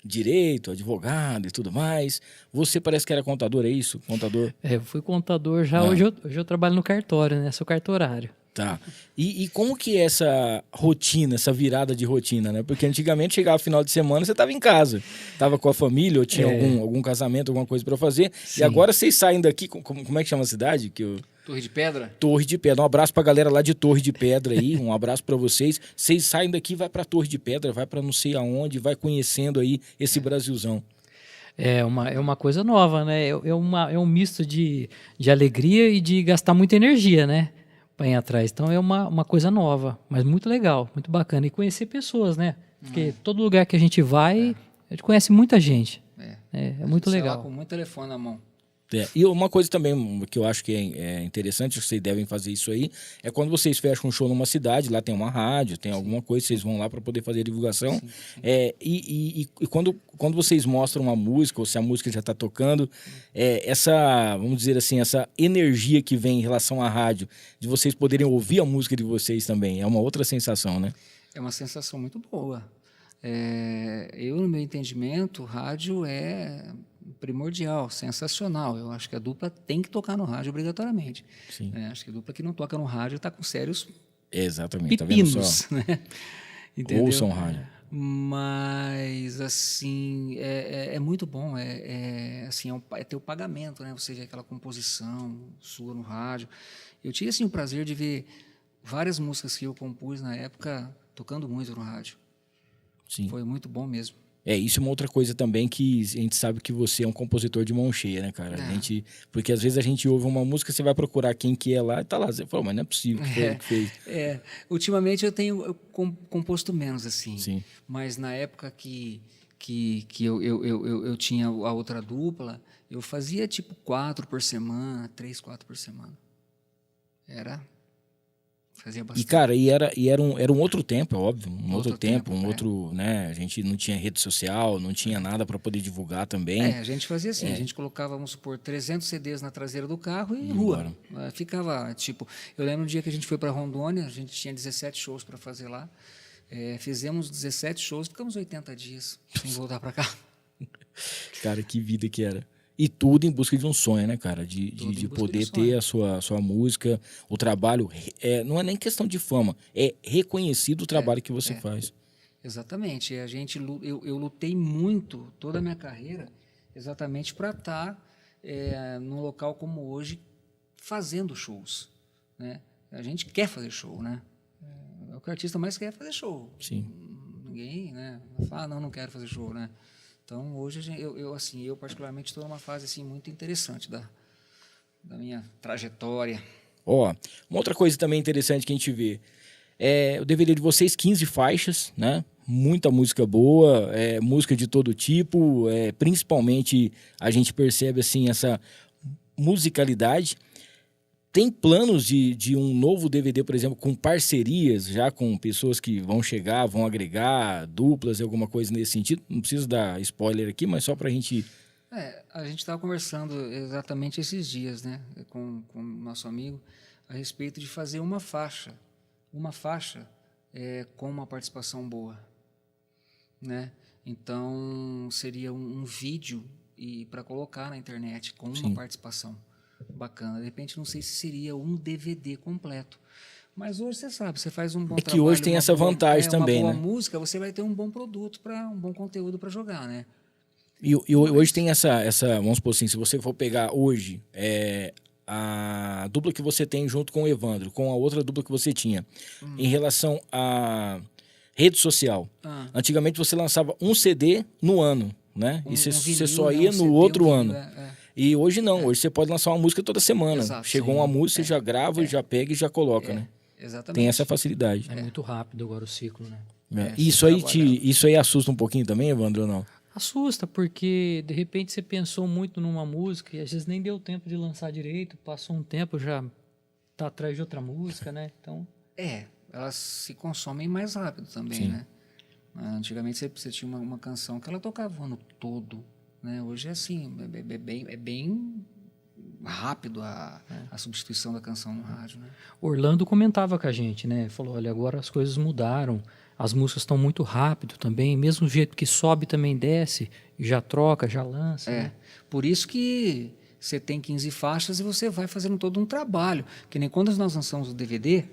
direito, advogado e tudo mais. Você parece que era contador, é isso? Contador? Eu fui contador já, hoje eu trabalho no cartório, né? Sou cartorário. Tá. E como que é essa rotina, essa virada de rotina, né? Porque antigamente chegava final de semana, você estava em casa, estava com a família, ou tinha algum casamento, alguma coisa para fazer. Sim. E agora vocês saem daqui, como é que chama a cidade? Torre de Pedra? Torre de Pedra. Um abraço pra galera lá de Torre de Pedra aí, um abraço para vocês. Vocês saem daqui, vai pra Torre de Pedra, vai para não sei aonde, vai conhecendo aí esse Brasilzão. É uma coisa nova, né? É um misto de alegria e de gastar muita energia, né? Para ir atrás. Então é uma coisa nova, mas muito legal, muito bacana. E conhecer pessoas, né? Porque todo lugar que a gente vai, a gente conhece muita gente. É muito legal. Lá com muito telefone na mão. E uma coisa também que eu acho que é interessante, que vocês devem fazer isso aí, é quando vocês fecham um show numa cidade, lá tem uma rádio, tem alguma coisa, vocês vão lá para poder fazer a divulgação. Sim. E quando vocês mostram uma música, ou se a música já está tocando, vamos dizer assim, essa energia que vem em relação à rádio, de vocês poderem ouvir a música de vocês também, é uma outra sensação, né? É uma sensação muito boa. No meu entendimento, rádio é primordial, sensacional. Eu acho que a dupla tem que tocar no rádio obrigatoriamente. Sim. Acho que a dupla que não toca no rádio está com sérios Exatamente, pepinos. Tá vendo só? Né? Ouçam rádio. Mas, assim, é muito bom. Assim, é ter o pagamento, né? Você vê aquela composição sua no rádio. Eu tive, assim, o prazer de ver várias músicas que eu compus na época tocando muito no rádio. Sim. Foi muito bom mesmo. Isso é uma outra coisa também que a gente sabe que você é um compositor de mão cheia, né, cara? Porque às vezes a gente ouve uma música, você vai procurar quem que é lá e tá lá. Você fala, mas não é possível que foi ele que fez. Ultimamente eu tenho composto menos, assim. Sim. Mas na época que eu tinha a outra dupla, eu fazia tipo 4 por semana, 3, 4 por semana. Fazia bastante. E, cara, era um outro tempo, é óbvio. Outro tempo, outro, né? A gente não tinha rede social, não tinha nada para poder divulgar também. A gente fazia assim, a gente colocava, vamos supor, 300 CDs na traseira do carro e rua. Ficava, tipo... Eu lembro um dia que a gente foi para Rondônia, a gente tinha 17 shows para fazer lá. Fizemos 17 shows, ficamos 80 dias sem voltar para cá. Cara, que vida que era. E tudo em busca de um sonho, né, cara? De poder ter a sua música, o trabalho. Não é nem questão de fama, é reconhecido o trabalho que você faz. Exatamente. Eu lutei muito toda a minha carreira exatamente para estar num local como hoje fazendo shows. Né? A gente quer fazer show, né? o que o artista mais quer é fazer show. Sim. Ninguém, né, vai falar, não quero fazer show, né? Então, hoje, eu particularmente estou numa fase, assim, muito interessante da minha trajetória. Ó, uma outra coisa também interessante que a gente vê é o DVD de vocês, 15 faixas, né? Muita música boa, música de todo tipo, principalmente a gente percebe, assim, essa musicalidade. Tem planos de um novo DVD, por exemplo, com parcerias, já com pessoas que vão chegar, vão agregar, duplas, alguma coisa nesse sentido? Não preciso dar spoiler aqui, mas só pra gente... A gente estava conversando exatamente esses dias, né, com o nosso amigo, a respeito de fazer uma faixa com uma participação boa, né? Então, seria um vídeo para colocar na internet com uma participação bacana. De repente, não sei se seria um DVD completo. Mas hoje você sabe, você faz um bom trabalho. Que hoje tem essa vantagem também, uma né? boa música, você vai ter um bom produto, um bom conteúdo para jogar, né? E hoje tem essa, vamos supor assim, se você for pegar hoje a dupla que você tem junto com o Evandro, com a outra dupla que você tinha, em relação à rede social. Antigamente você lançava um CD no ano, né? E você só ia no outro ano. E hoje não, hoje você pode lançar uma música toda semana. Exato, Chegou uma música, você já grava, já pega e já coloca, né? Exatamente. Tem essa facilidade. É muito rápido agora o ciclo, né? Isso aí assusta um pouquinho também, Evandro, ou não? Assusta, porque de repente você pensou muito numa música e às vezes nem deu tempo de lançar direito, passou um tempo, já tá atrás de outra música, né? Então... elas se consomem mais rápido também, né? Antigamente você tinha uma canção que ela tocava o ano todo, né? Hoje é assim, é bem rápido a substituição da canção no rádio, né? Orlando comentava com a gente, né? Falou, olha, agora as coisas mudaram, as músicas estão muito rápido também, mesmo jeito que sobe também desce, já troca, já lança, né? Por isso que você tem 15 faixas e você vai fazendo todo um trabalho, que nem quando nós lançamos o DVD,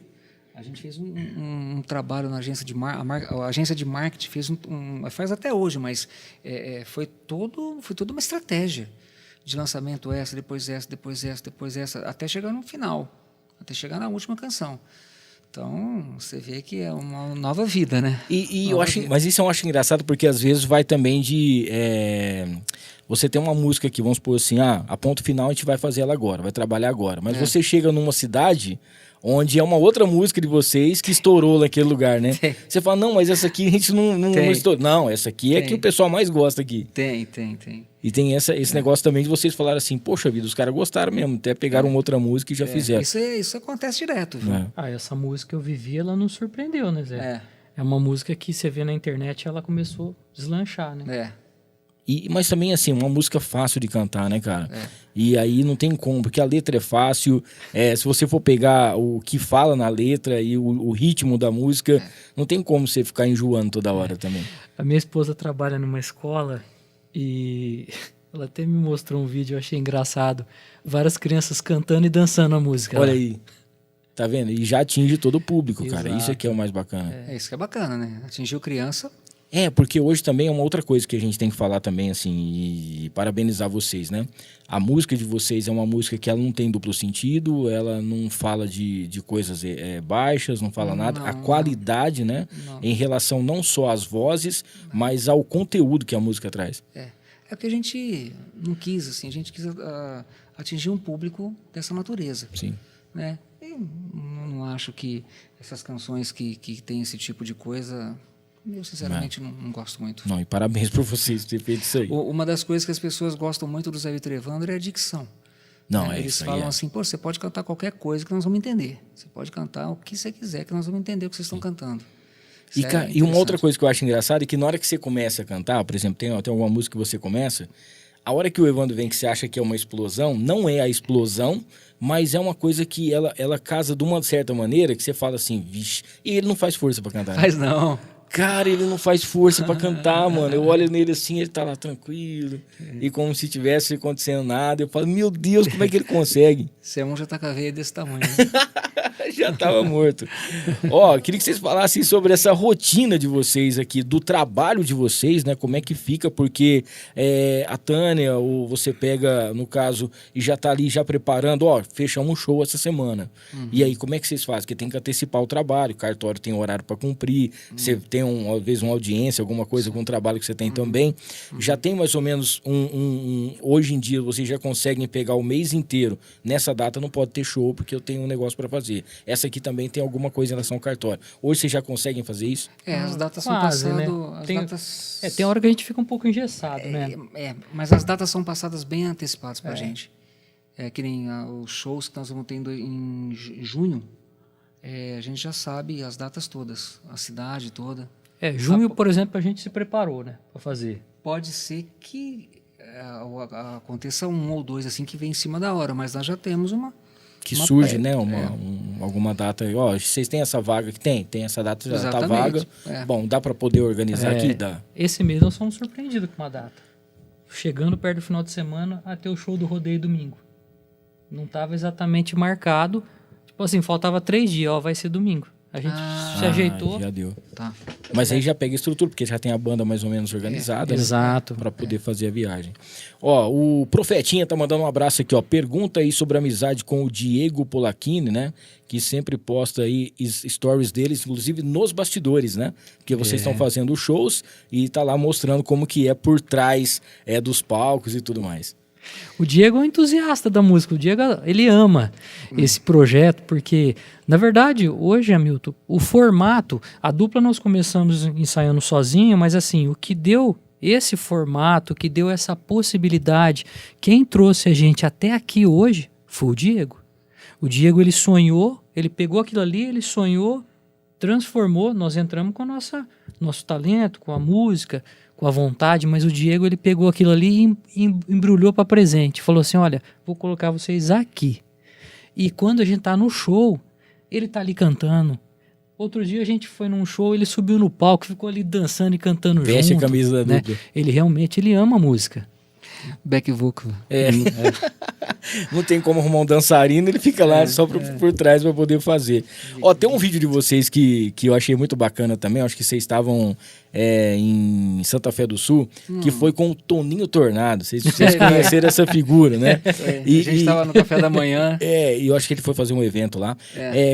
a gente fez um trabalho na agência de marketing, a agência de marketing faz até hoje, mas foi toda uma estratégia de lançamento, depois essa, até chegar no final, até chegar na última canção. Então, você vê que é uma nova vida, né? Mas isso eu acho engraçado porque às vezes vai também de... você tem uma música aqui, vamos supor assim, a ponto final a gente vai fazer ela agora, vai trabalhar agora. Mas você chega numa cidade onde é uma outra música de vocês que estourou naquele lugar, né? Você fala, não, mas essa aqui a gente não estourou. Não, essa aqui é que o pessoal mais gosta aqui. Tem. E tem esse negócio também de vocês falarem assim, poxa vida, os caras gostaram mesmo, até pegaram outra música e já fizeram. Isso acontece direto, viu? Essa música eu vivi, ela nos surpreendeu, né, Zé? É uma música que você vê na internet, ela começou a deslanchar, né? Mas também, assim, uma música fácil de cantar, né, cara? E aí não tem como, porque a letra é fácil. Se você for pegar o que fala na letra e o ritmo da música, não tem como você ficar enjoando toda hora também. A minha esposa trabalha numa escola e ela até me mostrou um vídeo, eu achei engraçado. Várias crianças cantando e dançando a música. Olha aí. Tá vendo? E já atinge todo o público, cara. Isso aqui é o mais bacana. Isso que é bacana, né? Atingiu criança... Porque hoje também é uma outra coisa que a gente tem que falar também, assim, e parabenizar vocês, né? A música de vocês é uma música que ela não tem duplo sentido, ela não fala de coisas baixas, não fala nada. A qualidade, né? Em relação não só às vozes, mas ao conteúdo que a música traz. É porque a gente não quis, assim, a gente quis atingir um público dessa natureza. Sim. Né? Eu não acho que essas canções que tem esse tipo de coisa... Eu, sinceramente, não gosto muito. Não, e parabéns por vocês terem feito isso aí. Uma das coisas que as pessoas gostam muito do Zé Vitor e Evandro é a dicção. Eles falam assim, você pode cantar qualquer coisa que nós vamos entender. Você pode cantar o que você quiser que nós vamos entender o que vocês estão cantando. E uma outra coisa que eu acho engraçada é que na hora que você começa a cantar, por exemplo, tem alguma música que você começa, a hora que o Evandro vem que você acha que é uma explosão, não é a explosão, mas é uma coisa que ela casa de uma certa maneira que você fala assim, vixe, e ele não faz força pra cantar. Faz não. Cara, ele não faz força pra cantar, mano. Eu olho nele assim, ele tá lá tranquilo. E como se tivesse acontecendo nada. Eu falo, meu Deus, como é que ele consegue? Você já tá com a veia desse tamanho, né? Já tava morto. Ó, queria que vocês falassem sobre essa rotina de vocês aqui, do trabalho de vocês, né? Como é que fica, porque a Tânia, ou você pega, no caso, e já tá ali já preparando, ó, fechamos um show essa semana. E aí, como é que vocês fazem? Porque tem que antecipar o trabalho, o cartório tem horário para cumprir, você tem, às vezes, uma audiência, alguma coisa, algum trabalho que você tem também. Já tem mais ou menos hoje em dia, vocês já conseguem pegar o mês inteiro. Nessa data não pode ter show, porque eu tenho um negócio para fazer. Essa aqui também tem alguma coisa em relação ao cartório. Hoje vocês já conseguem fazer isso? As datas Quase, são né? passadas... Tem hora que a gente fica um pouco engessado, né? Mas as datas são passadas bem antecipadas pra gente. Que nem os shows que nós vamos ter em junho, a gente já sabe as datas todas, a cidade toda. Junho, por exemplo, a gente se preparou, né, para fazer. Pode ser que aconteça um ou dois assim que vem em cima da hora, mas nós já temos uma surge, né, alguma data. Ó, vocês têm essa vaga que tem essa data já tá vaga. Bom, dá para poder organizar aqui? Dá. Esse mês nós fomos surpreendidos com uma data. Chegando perto do final de semana, até o show do rodeio domingo. Não estava exatamente marcado. Tipo assim, faltava 3 dias, ó, vai ser domingo. A gente se ajeitou. Já deu. Tá. Mas aí já pega a estrutura, porque já tem a banda mais ou menos organizada. Exato. Para poder fazer a viagem. Ó, o Profetinha tá mandando um abraço aqui, ó. Pergunta aí sobre a amizade com o Diego Polacchini, né? Que sempre posta aí stories deles, inclusive nos bastidores, né? Porque vocês estão fazendo shows e tá lá mostrando como que é por trás dos palcos e tudo mais. O Diego é um entusiasta da música. O Diego, ele ama esse projeto, porque, na verdade, hoje, Hamilton, o formato, a dupla nós começamos ensaiando sozinho, mas assim, o que deu esse formato, que deu essa possibilidade, quem trouxe a gente até aqui hoje foi o Diego. O Diego, ele sonhou, ele pegou aquilo ali, ele sonhou, transformou, nós entramos com nosso talento, com a música, com a vontade, mas o Diego, ele pegou aquilo ali e embrulhou para presente. Falou assim, olha, vou colocar vocês aqui. E quando a gente tá no show, ele tá ali cantando. Outro dia a gente foi num show, ele subiu no palco, ficou ali dançando e cantando junto. Veste a camisa da né? dupla. Ele ama a música. Back vocal. Não tem como arrumar um dançarino, ele fica lá só por trás para poder fazer. Ó, tem um vídeo de vocês que eu achei muito bacana também, acho que vocês estavam em Santa Fé do Sul, que foi com o Toninho Tornado. Vocês conheceram essa figura, né? A gente estava no café da manhã. E eu acho que ele foi fazer um evento lá.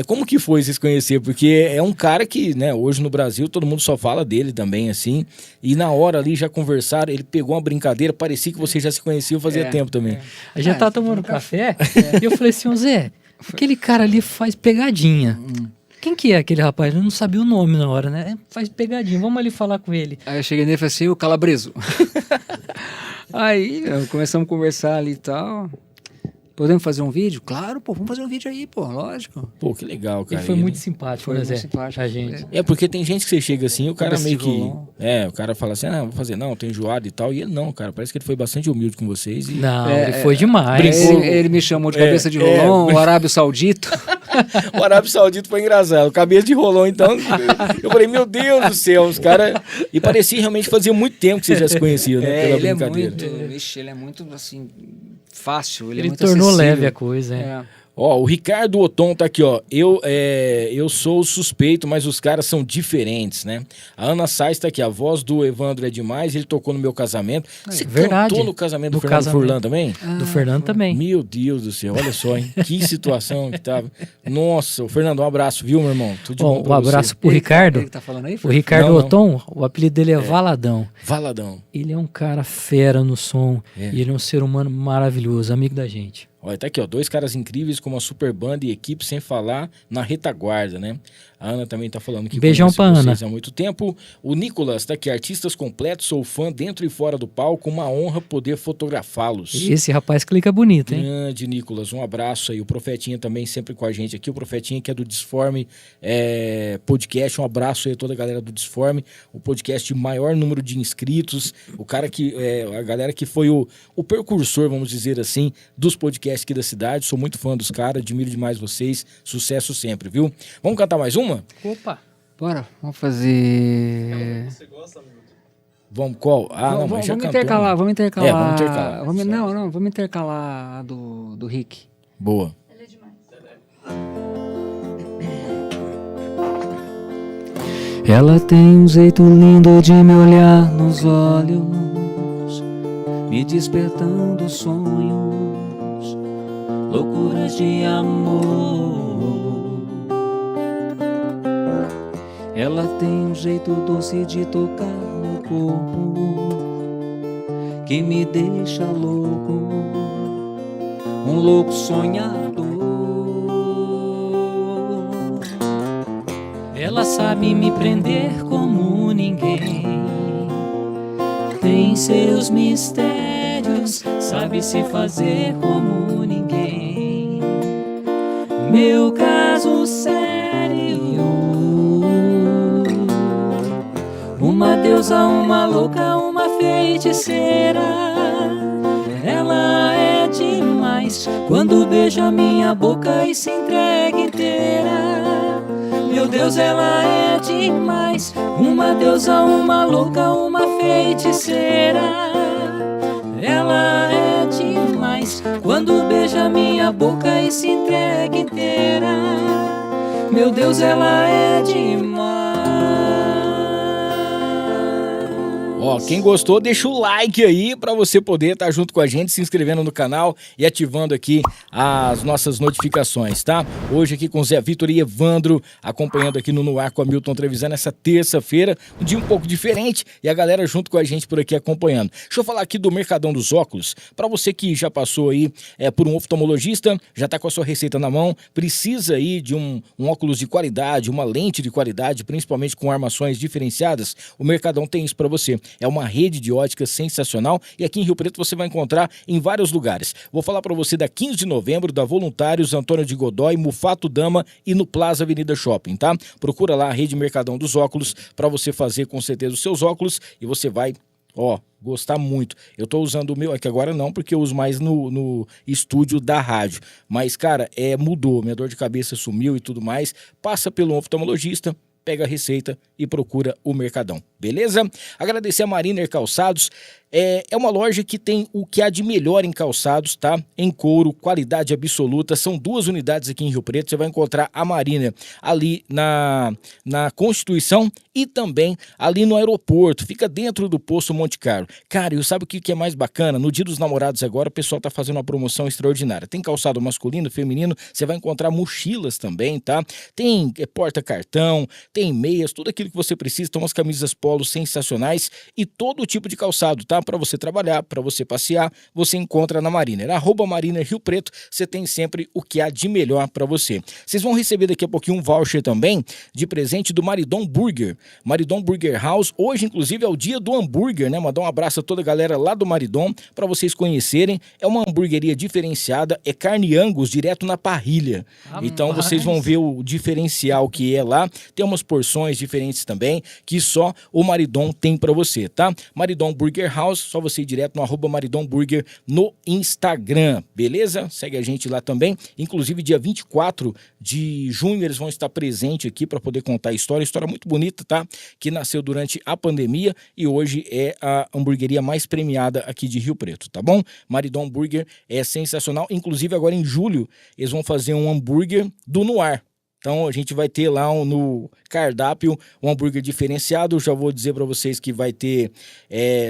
Como que foi vocês conhecer? Porque é um cara que, né, hoje no Brasil todo mundo só fala dele também, assim. E na hora ali já conversaram, ele pegou uma brincadeira, parecia que vocês já se conheciam fazia tempo também. A gente tava tomando café e eu falei assim, ô Zé, aquele cara ali faz pegadinha. Quem que é aquele rapaz? Eu não sabia o nome na hora, né? Faz pegadinha, vamos ali falar com ele. Aí eu cheguei nele e falei assim, o Calabreso. Aí começamos a conversar ali e tal. Podemos fazer um vídeo? Claro, pô, vamos fazer um vídeo aí, pô, lógico. Pô, que legal, cara. Ele foi muito simpático, Foi né, muito Zé? simpático. A gente. Porque tem gente que você chega assim e o cara Conversa meio de que... violão. o cara fala assim, vou fazer, não, tô enjoado e tal. E ele não, cara, parece que ele foi bastante humilde com vocês. E... Não, ele foi demais. Ele me chamou de cabeça de rolão, o Arábio Saudito. O Arábio Saudito foi engraçado. Cabeça de rolão, então. Eu falei, meu Deus do céu, os caras. E parecia realmente fazia muito tempo que vocês já se conheciam, né? Pela Ele brincadeira. ele é muito, assim, fácil. Ele é Ele muito tornou acessível. leve a coisa, Ó, o Ricardo Oton tá aqui, ó. Eu sou o suspeito, mas os caras são diferentes, né? A Ana Sais tá aqui. A voz do Evandro é demais. Ele tocou no meu casamento. Você verdade. cantou no casamento do No Fernando casamento. Furlan também? Do Fernando também. Meu Deus do céu, olha só, hein? Que situação que tava. Nossa, o Fernando, um abraço, viu, meu irmão? Tudo de bom pra Um abraço você. pro Ricardo. Ele tá falando aí? O Ricardo Não. Oton, o apelido dele é Valadão. Valadão. Ele é um cara fera no som. É. E ele é um ser humano maravilhoso, amigo da gente. Olha, tá aqui, ó. 2 caras incríveis com uma super banda e equipe, sem falar na retaguarda, né? A Ana também tá falando que Beijão conhece pra vocês Ana. há muito tempo. O Nicolas tá aqui, artistas completos, sou fã dentro e fora do palco, uma honra poder fotografá-los. Esse rapaz clica bonito, hein? Grande, Nicolas, um abraço aí. O Profetinha também sempre com a gente aqui. O Profetinha que é do Disforme Podcast, um abraço aí a toda a galera do Disforme. O podcast de maior número de inscritos. O cara que, a galera que foi o precursor, vamos dizer assim, dos podcasts aqui da cidade. Sou muito fã dos caras, admiro demais vocês. Sucesso sempre, viu? Vamos cantar mais uma? Opa! Bora, vamos fazer... Vamos, qual? Ah, não, mas já vamos cantou. intercalar, né? vamos intercalar. Vamos intercalar. Vamos intercalar a do Rick. Boa. Ela é demais. Ela tem um jeito lindo de me olhar nos olhos, me despertando sonhos, loucuras de amor. Ela tem um jeito doce de tocar no corpo, que me deixa louco, um louco sonhador. Ela sabe me prender como ninguém, tem seus mistérios, sabe se fazer como ninguém. Meu caso sério, uma deusa, uma louca, uma feiticeira. Ela é demais quando beija minha boca e se entrega inteira. Meu Deus, ela é demais, uma deusa, uma louca, uma feiticeira. Ela é demais quando beija minha boca e se entrega inteira. Meu Deus, ela é demais. Ó, quem gostou, deixa o like aí pra você poder estar junto com a gente, se inscrevendo no canal e ativando aqui as nossas notificações, tá? Hoje aqui com Zé Vitor e Evandro, acompanhando aqui no Ar com Hamilton Trevisan nessa terça-feira, um dia um pouco diferente e a galera junto com a gente por aqui acompanhando. Deixa eu falar aqui do Mercadão dos Óculos, pra você que já passou aí por um oftalmologista, já tá com a sua receita na mão, precisa aí de um óculos de qualidade, uma lente de qualidade, principalmente com armações diferenciadas, o Mercadão tem isso pra você. É uma rede de óticas sensacional e aqui em Rio Preto você vai encontrar em vários lugares. Vou falar para você da 15 de novembro, da Voluntários, Antônio de Godoy, Mufato Dama e no Plaza Avenida Shopping, tá? Procura lá a rede Mercadão dos Óculos para você fazer com certeza os seus óculos e você vai, gostar muito. Eu tô usando o meu, aqui agora não, porque eu uso mais no estúdio da rádio. Mas, cara, mudou. Minha dor de cabeça sumiu e tudo mais. Passa pelo oftalmologista, pega a receita e procura o Mercadão, beleza? Agradecer a Mariner Calçados, é uma loja que tem o que há de melhor em calçados, tá? Em couro, qualidade absoluta, são 2 unidades aqui em Rio Preto, você vai encontrar a Mariner ali na Constituição e também ali no aeroporto, fica dentro do Poço Monte Carlo. Cara, e sabe o que é mais bacana? No Dia dos Namorados agora, o pessoal tá fazendo uma promoção extraordinária, tem calçado masculino, feminino, você vai encontrar mochilas também, tá? Tem porta-cartão, tem meias, tudo aquilo que você precisa, tem umas camisas polo sensacionais e todo tipo de calçado, tá? Para você trabalhar, para você passear, você encontra na Mariner. @Mariner Rio Preto, você tem sempre o que há de melhor para você. Vocês vão receber daqui a pouquinho um voucher também de presente do Maridon Burger. Maridon Burger House, hoje inclusive é o dia do hambúrguer, né? Mandar um abraço a toda a galera lá do Maridon para vocês conhecerem. É uma hamburgueria diferenciada, é carne Angus direto na parrilha. Então vocês vão ver o diferencial que é lá. Tem umas porções diferentes também que só o Maridon tem para você, tá? Maridon Burger House, só você ir direto no @Maridon Burger no Instagram, beleza? Segue a gente lá também. Inclusive, dia 24 de junho, eles vão estar presentes aqui para poder contar a história muito bonita, tá? Que nasceu durante a pandemia e hoje é a hamburgueria mais premiada aqui de Rio Preto, tá bom? Maridon Burger é sensacional. Inclusive, agora em julho, eles vão fazer um hambúrguer do Noir. Então a gente vai ter lá no cardápio um hambúrguer diferenciado. Já vou dizer para vocês que vai ter,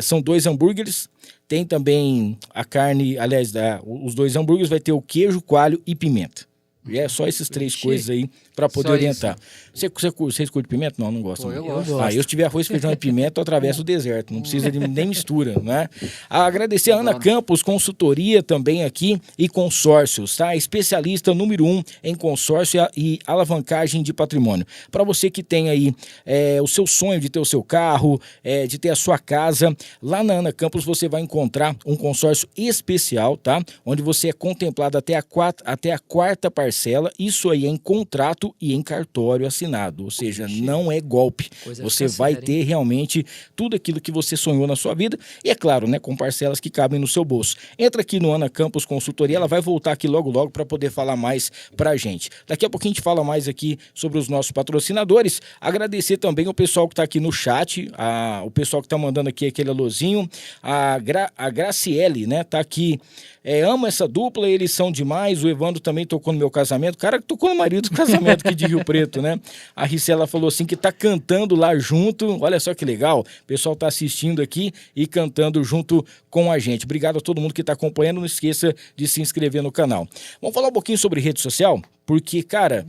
são 2 hambúrgueres, tem também a carne, aliás, os 2 hambúrgueres vai ter o queijo, coalho e pimenta. E é só essas 3 coisas aí para poder Só orientar. Vocês curtem pimenta? Não, não gosto. Eu gosto. Eu se tiver arroz, feijão e pimenta, eu atravesso o deserto. Não precisa de nem mistura, né? Agradecer a Ana Campos, consultoria também aqui e consórcios, tá? Especialista número 1 em consórcio e alavancagem de patrimônio. Para você que tem aí o seu sonho de ter o seu carro, de ter a sua casa, lá na Ana Campos você vai encontrar um consórcio especial, tá? Onde você é contemplado até a 4ª parcela. Isso aí é em contrato e em cartório assinado, ou seja, não é golpe. Você vai ter realmente tudo aquilo que você sonhou na sua vida e é claro, né, com parcelas que cabem no seu bolso. Entra aqui no Ana Campos Consultoria, ela vai voltar aqui logo para poder falar mais pra gente. Daqui a pouquinho a gente fala mais aqui sobre os nossos patrocinadores. Agradecer também o pessoal que tá aqui no chat, o pessoal que tá mandando aqui aquele alôzinho, a Graciele, né, tá aqui, ama essa dupla, eles são demais, o Evandro também tocou no meu casamento, o cara tocou no marido do casamento aqui de Rio Preto, né? A Ricela falou assim que tá cantando lá junto, olha só que legal, o pessoal tá assistindo aqui e cantando junto com a gente. Obrigado a todo mundo que tá acompanhando, não esqueça de se inscrever no canal. Vamos falar um pouquinho sobre rede social, porque, cara,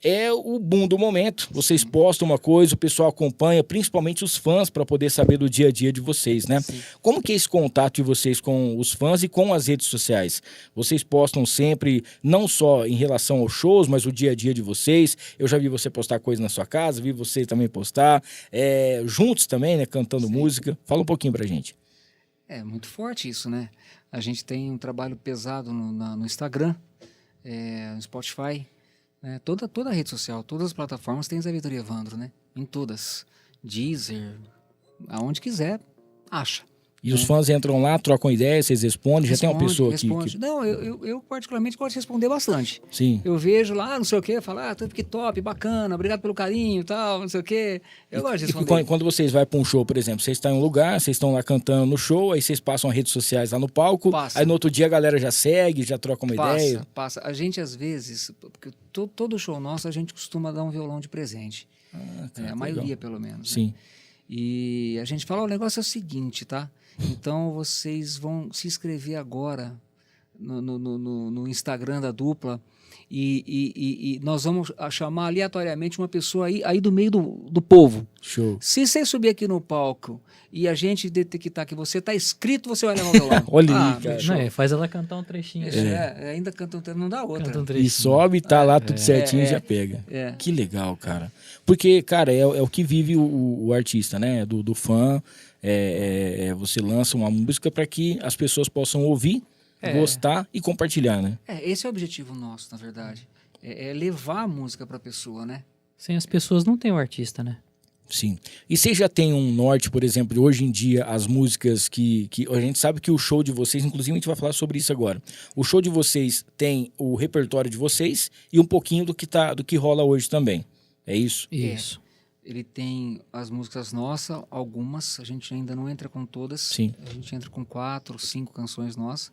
é o boom do momento. Vocês postam uma coisa, o pessoal acompanha, principalmente os fãs, para poder saber do dia a dia de vocês, né? Sim. Como que é esse contato de vocês com os fãs e com as redes sociais? Vocês postam sempre, não só em relação aos shows, mas o dia a dia de vocês. Eu já vi você postar coisa na sua casa, vi você também postar, juntos também, né? Cantando música. Fala um pouquinho pra gente. É muito forte isso, né? A gente tem um trabalho pesado no Instagram, no Spotify, né? Toda a rede social, todas as plataformas tem Zé Vitor e Evandro, né? Em todas. Deezer, aonde quiser, acha. E os fãs entram lá, trocam ideias, vocês respondem, já tem uma pessoa aqui responde. Não, eu particularmente gosto de responder bastante. Sim. Eu vejo lá, não sei o quê, falar, tudo que top, bacana, obrigado pelo carinho e tal, não sei o quê. Eu gosto de responder. E quando vocês vão para um show, por exemplo, vocês estão em um lugar, vocês estão lá cantando no show, aí vocês passam as redes sociais lá no palco, Passa. aí no outro dia a galera já segue, já troca uma ideia. Passa. A gente, às vezes, porque todo show nosso, a gente costuma dar um violão de presente. Cara, A maioria, pelo menos. Sim. Né? E a gente fala, o negócio é o seguinte, tá? Então, vocês vão se inscrever agora no Instagram da dupla e nós vamos chamar aleatoriamente uma pessoa aí do meio do povo. Show. Se você subir aqui no palco e a gente detectar que você está inscrito, você vai levar o violão. Olha aí, cara. Não, faz ela cantar um trechinho. Ainda canta um trecho, não dá outra. Canta um E trechinho. sobe, tá lá tudo certinho e já pega. É. Que legal, cara. Porque, cara, é o que vive o artista, né? Do fã. Você lança uma música para que as pessoas possam ouvir, gostar e compartilhar, né? Esse é o objetivo nosso, na verdade. É levar a música para a pessoa, né? Sem as pessoas não tem o artista, né? Sim. E você já tem um norte, por exemplo, hoje em dia, as músicas que a gente sabe que o show de vocês, inclusive a gente vai falar sobre isso agora, o show de vocês tem o repertório de vocês e um pouquinho do que rola hoje também. É isso? Isso. Ele tem as músicas nossas, algumas, a gente ainda não entra com todas. Sim. A gente entra com 4, 5 canções nossas.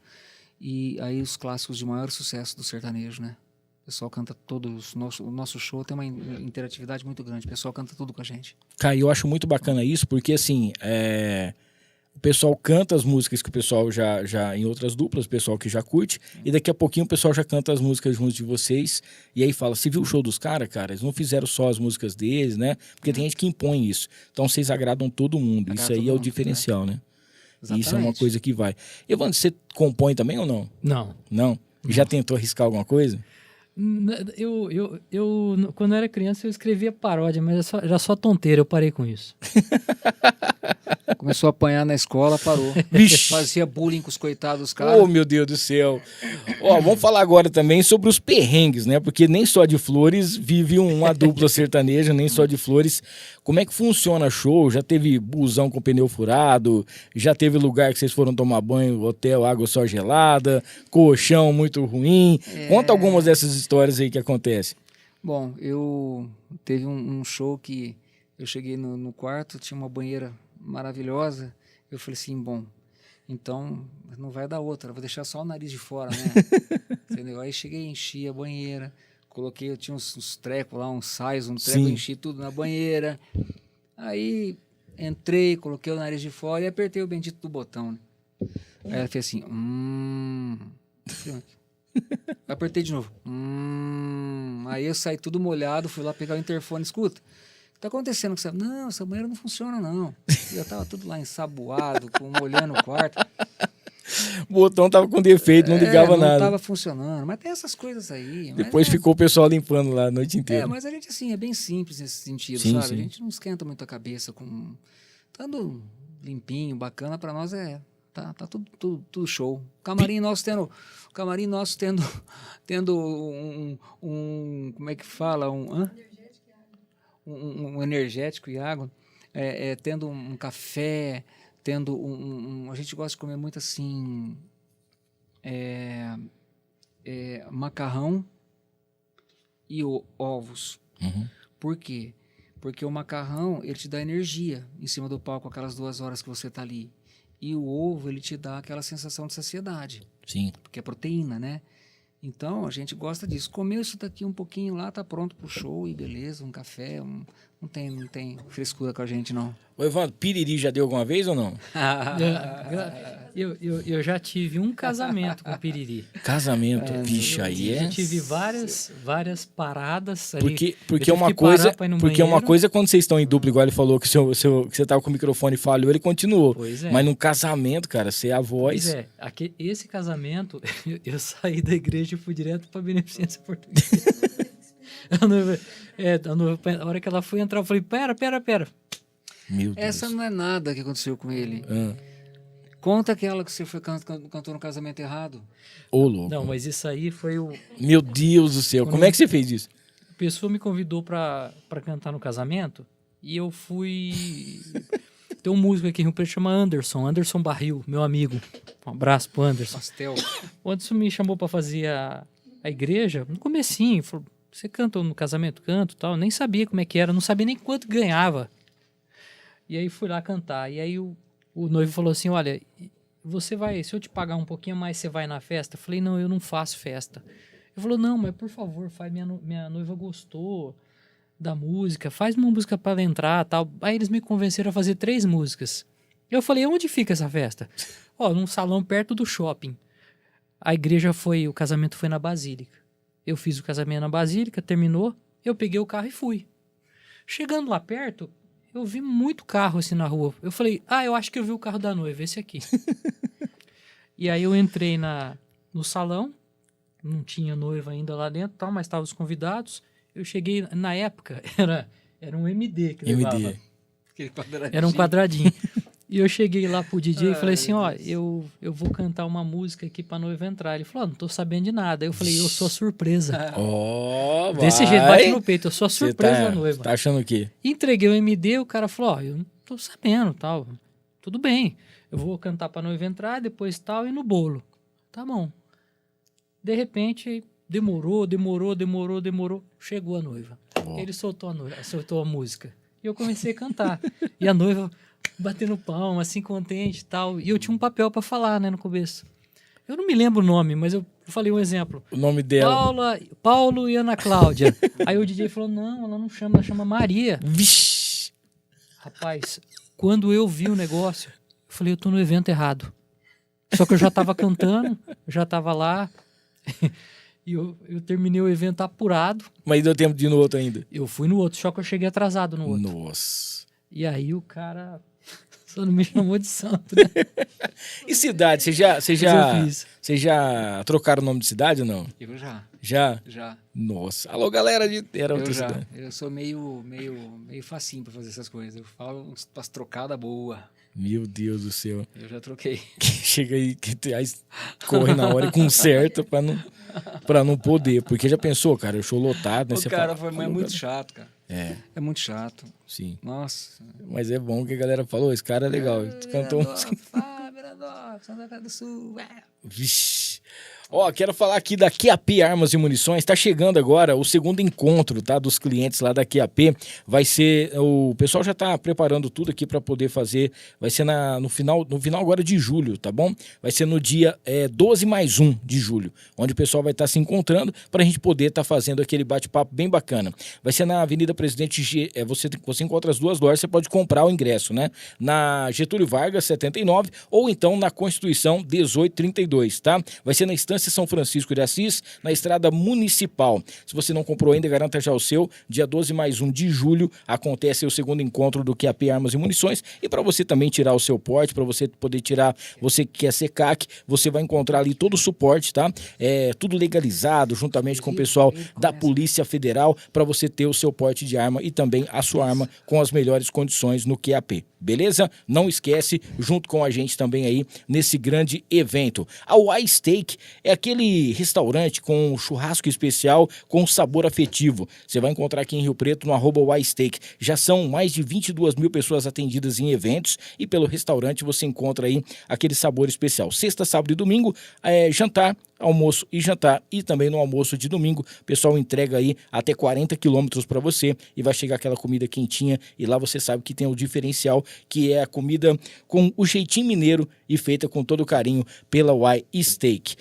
E aí os clássicos de maior sucesso do sertanejo, né? O pessoal canta todos. O nosso show tem uma interatividade muito grande. O pessoal canta tudo com a gente. Cara, eu acho muito bacana isso, porque assim, o pessoal canta as músicas que o pessoal já em outras duplas, o pessoal que já curte, e daqui a pouquinho o pessoal já canta as músicas juntos de vocês, e aí fala, você viu o show dos caras, cara? Eles não fizeram só as músicas deles, né? Porque tem gente que impõe isso. Então vocês agradam todo mundo. Isso aí é o diferencial, né? Exatamente. Isso é uma coisa que vai. Evandro, você compõe também ou não? Não. Não? Já tentou arriscar alguma coisa? Eu quando eu era criança, eu escrevia paródia, mas era só tonteira, eu parei com isso. Começou a apanhar na escola, parou. Vixe. Fazia bullying com os coitados dos caras. Oh, meu Deus do céu. Ó, vamos falar agora também sobre os perrengues, né? Porque nem só de flores vive uma dupla sertaneja, nem só de flores. Como é que funciona show? Já teve busão com pneu furado? Já teve lugar que vocês foram tomar banho, hotel, água só gelada, colchão muito ruim? Conta algumas dessas histórias aí que acontecem. Bom, teve um show que eu cheguei no quarto, tinha uma banheira maravilhosa. Eu falei assim, bom, então não vai dar outra, eu vou deixar só o nariz de fora, né? Entendeu? Aí cheguei, enchi a banheira, eu tinha uns trecos lá, uns sais, enchi tudo na banheira. Aí entrei, coloquei o nariz de fora e apertei o bendito do botão, né? Aí ela fez assim, apertei de novo. Aí eu saí tudo molhado, fui lá pegar o interfone, escuta. O que tá acontecendo com você? Não, essa banheira não funciona, não. Eu tava tudo lá ensaboado, molhando o quarto. O botão tava com defeito, não ligava nada. Não tava funcionando, mas tem essas coisas aí. Depois ficou o pessoal limpando lá a noite inteira. Mas a gente, assim, é bem simples nesse sentido, Sim, sabe? sim. A gente não esquenta muito a cabeça com... Estando limpinho, bacana, pra nós tá tudo show. Camarim nosso tendo como é que fala? Um energético e água, tendo um café, tendo a gente gosta de comer muito assim, macarrão e ovos. Uhum. Por quê? Porque o macarrão, ele te dá energia em cima do palco, aquelas 2 horas que você tá ali. E o ovo, ele te dá aquela sensação de saciedade, Sim. porque é proteína, né? Então, a gente gosta disso. Comeu isso daqui um pouquinho lá, tá pronto pro show e beleza, um café, não tem frescura com a gente, não. Ô, Evandro, piriri já deu alguma vez ou não? Eu já tive um casamento com piriri. Casamento, bicho, aí Eu é... já tive várias paradas ali. Porque Eu é uma tive que parar coisa, pra ir no porque é uma banheiro. coisa quando vocês estão em dupla, igual ele falou que, que você tava com o microfone falhou, ele continuou. Pois é. Mas num casamento, cara, você é a voz... Pois é, esse casamento, eu saí da igreja e fui direto pra Beneficência Portuguesa. A hora que ela foi entrar, eu falei, pera. Meu Deus. Essa não é nada que aconteceu com ele. Ah, Conta aquela que você foi cantou no casamento errado. ô, louco. Não, mas isso aí foi o... Meu Deus do céu, como é que você fez isso? A pessoa me convidou pra cantar no casamento e eu fui... Tem um músico aqui em Rio Preto que chama Anderson Barril, meu amigo. Um abraço pro Anderson. Pastel. O Anderson me chamou pra fazer a igreja, no comecinho, falou, você canta no casamento? Canto e tal. Eu nem sabia como é que era, não sabia nem quanto ganhava. E aí fui lá cantar. E aí o noivo falou assim, olha, você vai, se eu te pagar um pouquinho mais, você vai na festa? Eu falei, não, eu não faço festa. Ele falou, não, mas por favor, minha noiva gostou da música, faz uma música para ela entrar tal. Aí eles me convenceram a fazer 3 músicas. Eu falei, onde fica essa festa? Ó, num salão perto do shopping. O casamento foi na Basílica. Eu fiz o casamento na Basílica, terminou, eu peguei o carro e fui. Chegando lá perto, eu vi muito carro assim na rua. Eu falei, eu acho que eu vi o carro da noiva, esse aqui. E aí eu entrei no salão, não tinha noiva ainda lá dentro, tal, mas estavam os convidados. Eu cheguei, na época, era um MD que levava. MD. Aquele quadradinho. Era um quadradinho. E eu cheguei lá pro DJ e falei assim, ó, eu vou cantar uma música aqui pra noiva entrar. Ele falou, não tô sabendo de nada. Aí eu falei, eu sou a surpresa. Ó, Desse jeito, bate no peito, eu sou a Você surpresa da noiva. tá achando o quê? Entreguei o MD, o cara falou, eu não tô sabendo, tal. Tudo bem, eu vou cantar pra noiva entrar, depois tal, e no bolo. Tá bom. De repente, demorou. Chegou a noiva. Ele soltou a música. E eu comecei a cantar. E a noiva batendo palma, assim, contente e tal. E eu tinha um papel pra falar, né, no começo. Eu não me lembro o nome, mas eu falei um exemplo. O nome dela. Paulo e Ana Cláudia. Aí o DJ falou, não, ela não chama, ela chama Maria. Vixe! Rapaz, quando eu vi o negócio, eu falei, eu tô no evento errado. Só que eu já tava cantando, eu já tava lá. E eu terminei o evento apurado. Mas deu tempo de ir no outro ainda. Eu fui no outro, só que eu cheguei atrasado no outro. Nossa. E aí o cara só não me chamou de santo, né? E cidade? Vocês já trocaram o nome de cidade ou não? Eu já. Já? Nossa. Alô, galera era outra cidade. Eu sou meio facinho pra fazer essas coisas. Eu falo umas trocadas boas. Meu Deus do céu. Eu já troquei. Chega aí, aí corre na hora e conserta pra não poder. Porque já pensou, cara, o show lotado, né? O cara é muito chato, cara. É, muito chato. sim. Nossa. Mas é bom que a galera falou, esse cara é legal. Cantou Santa do Sul. Vixe. Ó, quero falar aqui da QAP Armas e Munições. Tá chegando agora o segundo encontro, tá? Dos clientes lá da QAP. Vai ser... O pessoal já tá preparando tudo aqui para poder fazer. Vai ser no final agora de julho, tá bom? Vai ser no dia 12+1 de julho, onde o pessoal vai estar se encontrando pra gente poder estar fazendo aquele bate-papo bem bacana. Vai ser na Avenida Presidente você encontra as 2 lojas, você pode comprar o ingresso, né? Na Getúlio Vargas, 79, ou então na Constituição 1832, tá? Vai ser na Estância São Francisco de Assis, na Estrada Municipal. Se você não comprou ainda, garanta já o seu. Dia 12+1 de julho acontece o segundo encontro do QAP Armas e Munições. E para você também tirar o seu porte, para você poder tirar, você que quer ser CAC, você vai encontrar ali todo o suporte, tá? Tudo legalizado, juntamente com o pessoal da Polícia Federal, para você ter o seu porte de arma e também a sua arma com as melhores condições no QAP. Beleza? Não esquece, junto com a gente também aí nesse grande evento. A Y Steak é aquele restaurante com churrasco especial com sabor afetivo. Você vai encontrar aqui em Rio Preto no @Y Steak. Já são mais de 22 mil pessoas atendidas em eventos e pelo restaurante você encontra aí aquele sabor especial. Sexta, sábado e domingo, jantar almoço e jantar, e também no almoço de domingo, o pessoal entrega aí até 40 quilômetros para você e vai chegar aquela comida quentinha, e lá você sabe que tem o diferencial, que é a comida com o jeitinho mineiro e feita com todo carinho pela Y Steak.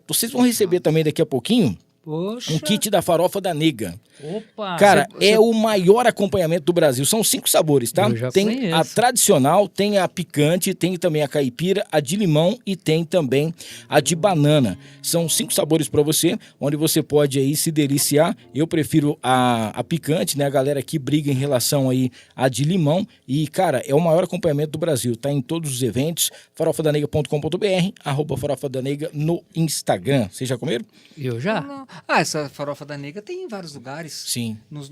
Vocês vão receber também daqui a pouquinho Poxa. um kit da farofa da nega. Opa! Cara, é o maior acompanhamento do Brasil. São 5 sabores, tá? Eu já Tem conheço. a tradicional, tem a picante, tem também a caipira, a de limão e tem também a de banana. São 5 sabores pra você, onde você pode aí se deliciar. Eu prefiro a picante, né? A galera aqui briga em relação aí a de limão. E, cara, é o maior acompanhamento do Brasil. Tá em todos os eventos. farofadanega.com.br, @farofadanega no Instagram. Vocês já comeram? Eu já? Não. Ah, essa farofa da nega tem em vários lugares. Sim. Nos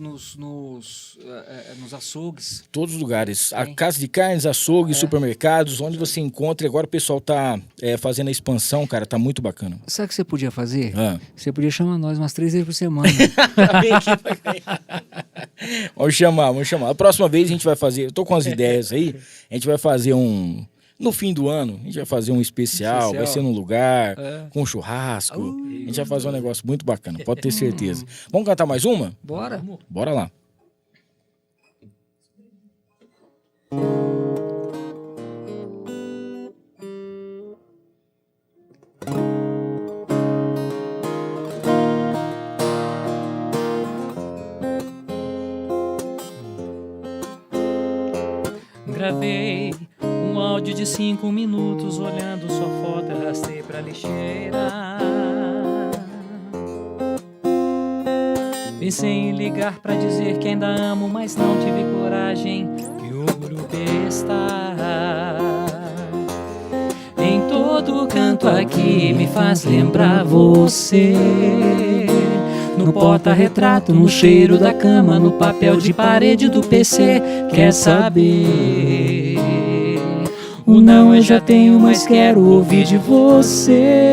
açougues. Todos os lugares. A Sim. casa de carnes, açougues, supermercados, onde você encontra. E agora o pessoal tá fazendo a expansão, cara, tá muito bacana. Sabe o que você podia fazer? Ah. Você podia chamar nós umas 3 vezes por semana. Vamos chamar. A próxima vez a gente vai fazer, eu tô com as ideias aí, a gente vai fazer no fim do ano, a gente vai fazer um especial, vai ser num lugar, com churrasco. A gente vai fazer um negócio muito bacana, pode ter certeza. Vamos cantar mais uma? Bora. Bora lá. Gravei um áudio de 5 minutos, olhando sua foto, arrastei pra lixeira. Pensei em ligar pra dizer que ainda amo, mas não tive coragem, que orgulho besta. Em todo canto aqui me faz lembrar você. No porta-retrato, no cheiro da cama, no papel de parede do PC. Quer saber? O não eu já tenho, mas quero ouvir de você.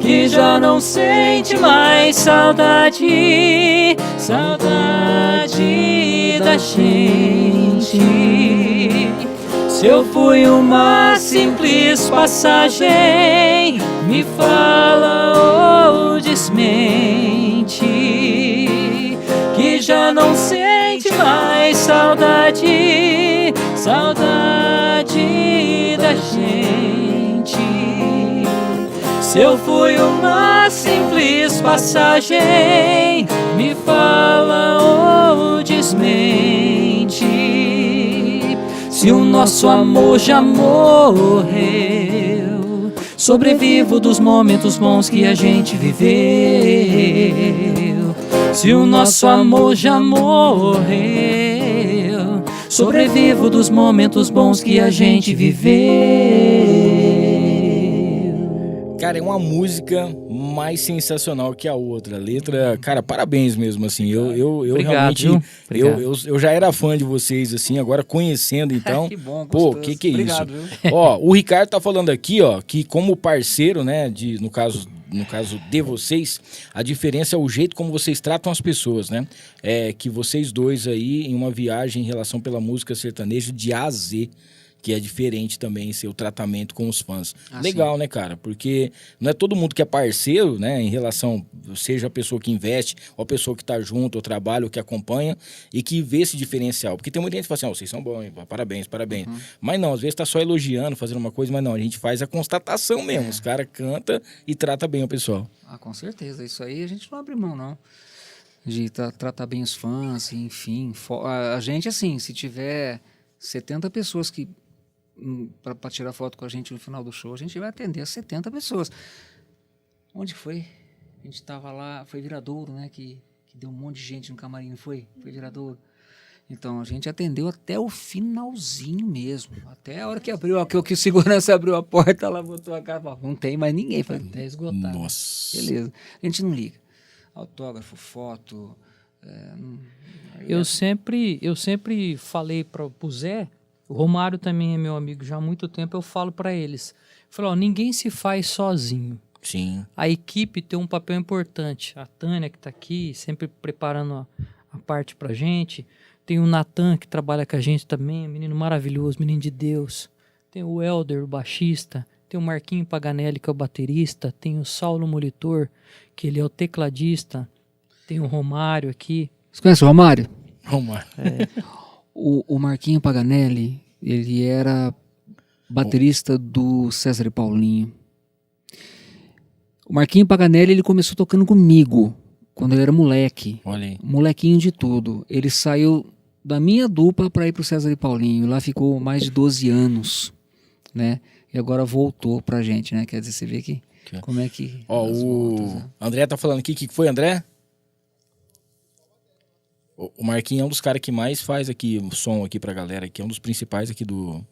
Que já não sente mais saudade, saudade da gente. Se eu fui uma simples passagem, me fala ou desmente. Que já não sente mais saudade, saudade da gente. Se eu fui uma simples passagem, me fala ou desmente. Se o nosso amor já morreu, sobrevivo dos momentos bons que a gente viveu. Se o nosso amor já morreu, sobrevivo dos momentos bons que a gente viveu. Cara, é uma música mais sensacional que a outra. A letra, cara, parabéns mesmo, assim. Eu Obrigado, realmente, viu? Obrigado. eu já era fã de vocês, assim, agora conhecendo, então. Que bom, Pô, gostoso. que é Obrigado, isso? viu? Ó, o Ricardo tá falando aqui, ó, que como parceiro, né, no caso de vocês, a diferença é o jeito como vocês tratam as pessoas, né? É que vocês dois aí, em uma viagem em relação pela música sertaneja de A a Z, que é diferente também seu tratamento com os fãs. Legal, sim. né, cara? Porque não é todo mundo que é parceiro, né, em relação, seja a pessoa que investe, ou a pessoa que tá junto, ou trabalha, ou que acompanha, e que vê esse diferencial. Porque tem muita gente que fala assim, vocês são bons, hein? Parabéns, parabéns. Mas não, às vezes tá só elogiando, fazendo uma coisa, mas não, a gente faz a constatação mesmo. Os caras cantam e trata bem o pessoal. Ah, com certeza. Isso aí a gente não abre mão, não. De tratar bem os fãs, enfim. A gente, assim, se tiver 70 pessoas que para tirar foto com a gente no final do show, a gente vai atender as 70 pessoas. Onde foi? A gente tava lá, foi Viradouro, né? Que deu um monte de gente no camarim, não foi? Foi Viradouro. Então, a gente atendeu até o finalzinho mesmo. Até a hora que abriu, que o segurança abriu a porta, ela botou a cara e falou, não tem mais ninguém. Falei, até esgotar. Nossa. Beleza. A gente não liga. Autógrafo, foto... Eu sempre falei pro Zé, o Romário também é meu amigo já há muito tempo, eu falo para eles. Eu falo, ninguém se faz sozinho. Sim. A equipe tem um papel importante. A Tânia, que está aqui, sempre preparando a parte pra gente. Tem o Natan, que trabalha com a gente também, menino maravilhoso, menino de Deus. Tem o Helder, o baixista. tem o Marquinho Paganelli, que é o baterista, tem o Saulo Molitor, que ele é o tecladista, tem o Romário aqui. Você conhece o Romário? Vamos lá. O Marquinho Paganelli, ele era baterista do César e Paulinho. O Marquinho Paganelli, ele começou tocando comigo, quando ele era moleque. Olha aí. Molequinho de tudo. Ele saiu da minha dupla para ir pro César e Paulinho. Lá ficou mais de 12 anos, né? E agora voltou pra gente, né? Quer dizer, você vê que como é que... Ó, as voltas, né? André tá falando aqui, o que foi, André? O Marquinhos é um dos caras que mais faz aqui o som aqui pra galera, que é um dos principais aqui do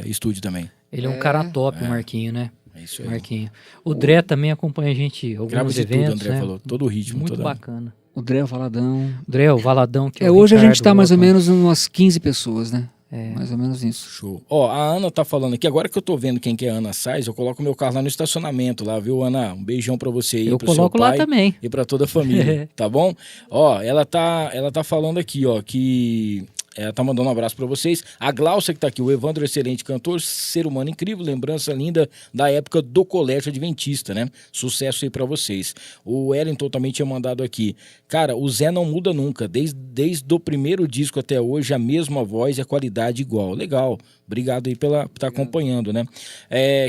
estúdio também. Ele é um cara top, o Marquinho, né? É isso aí. Marquinho. O Dré também acompanha a gente em Grava alguns de tudo, eventos, André né? falou. Todo o ritmo. Muito toda... bacana. O Dré, o Valadão. Dré, o Valadão, que é o Hoje a gente Ricardo tá mais ou Otman. menos umas 15 pessoas, né? Mais ou menos isso. Show. Ó, a Ana tá falando aqui, agora que eu tô vendo quem que é a Ana Sais, eu coloco meu carro lá no estacionamento lá, viu, Ana? Um beijão pra você aí, Eu pro seu coloco lá pai também. e pra toda a família, tá bom? Ó, ela tá falando aqui, ó, que ela tá mandando um abraço pra vocês. A Glaucia que tá aqui, o Evandro, excelente cantor, ser humano incrível, lembrança linda da época do Colégio Adventista, né? Sucesso aí pra vocês. O Wellington também tinha mandado aqui. Cara, o Zé não muda nunca, desde o primeiro disco até hoje, a mesma voz e a qualidade igual. Legal, obrigado aí por estar acompanhando, né?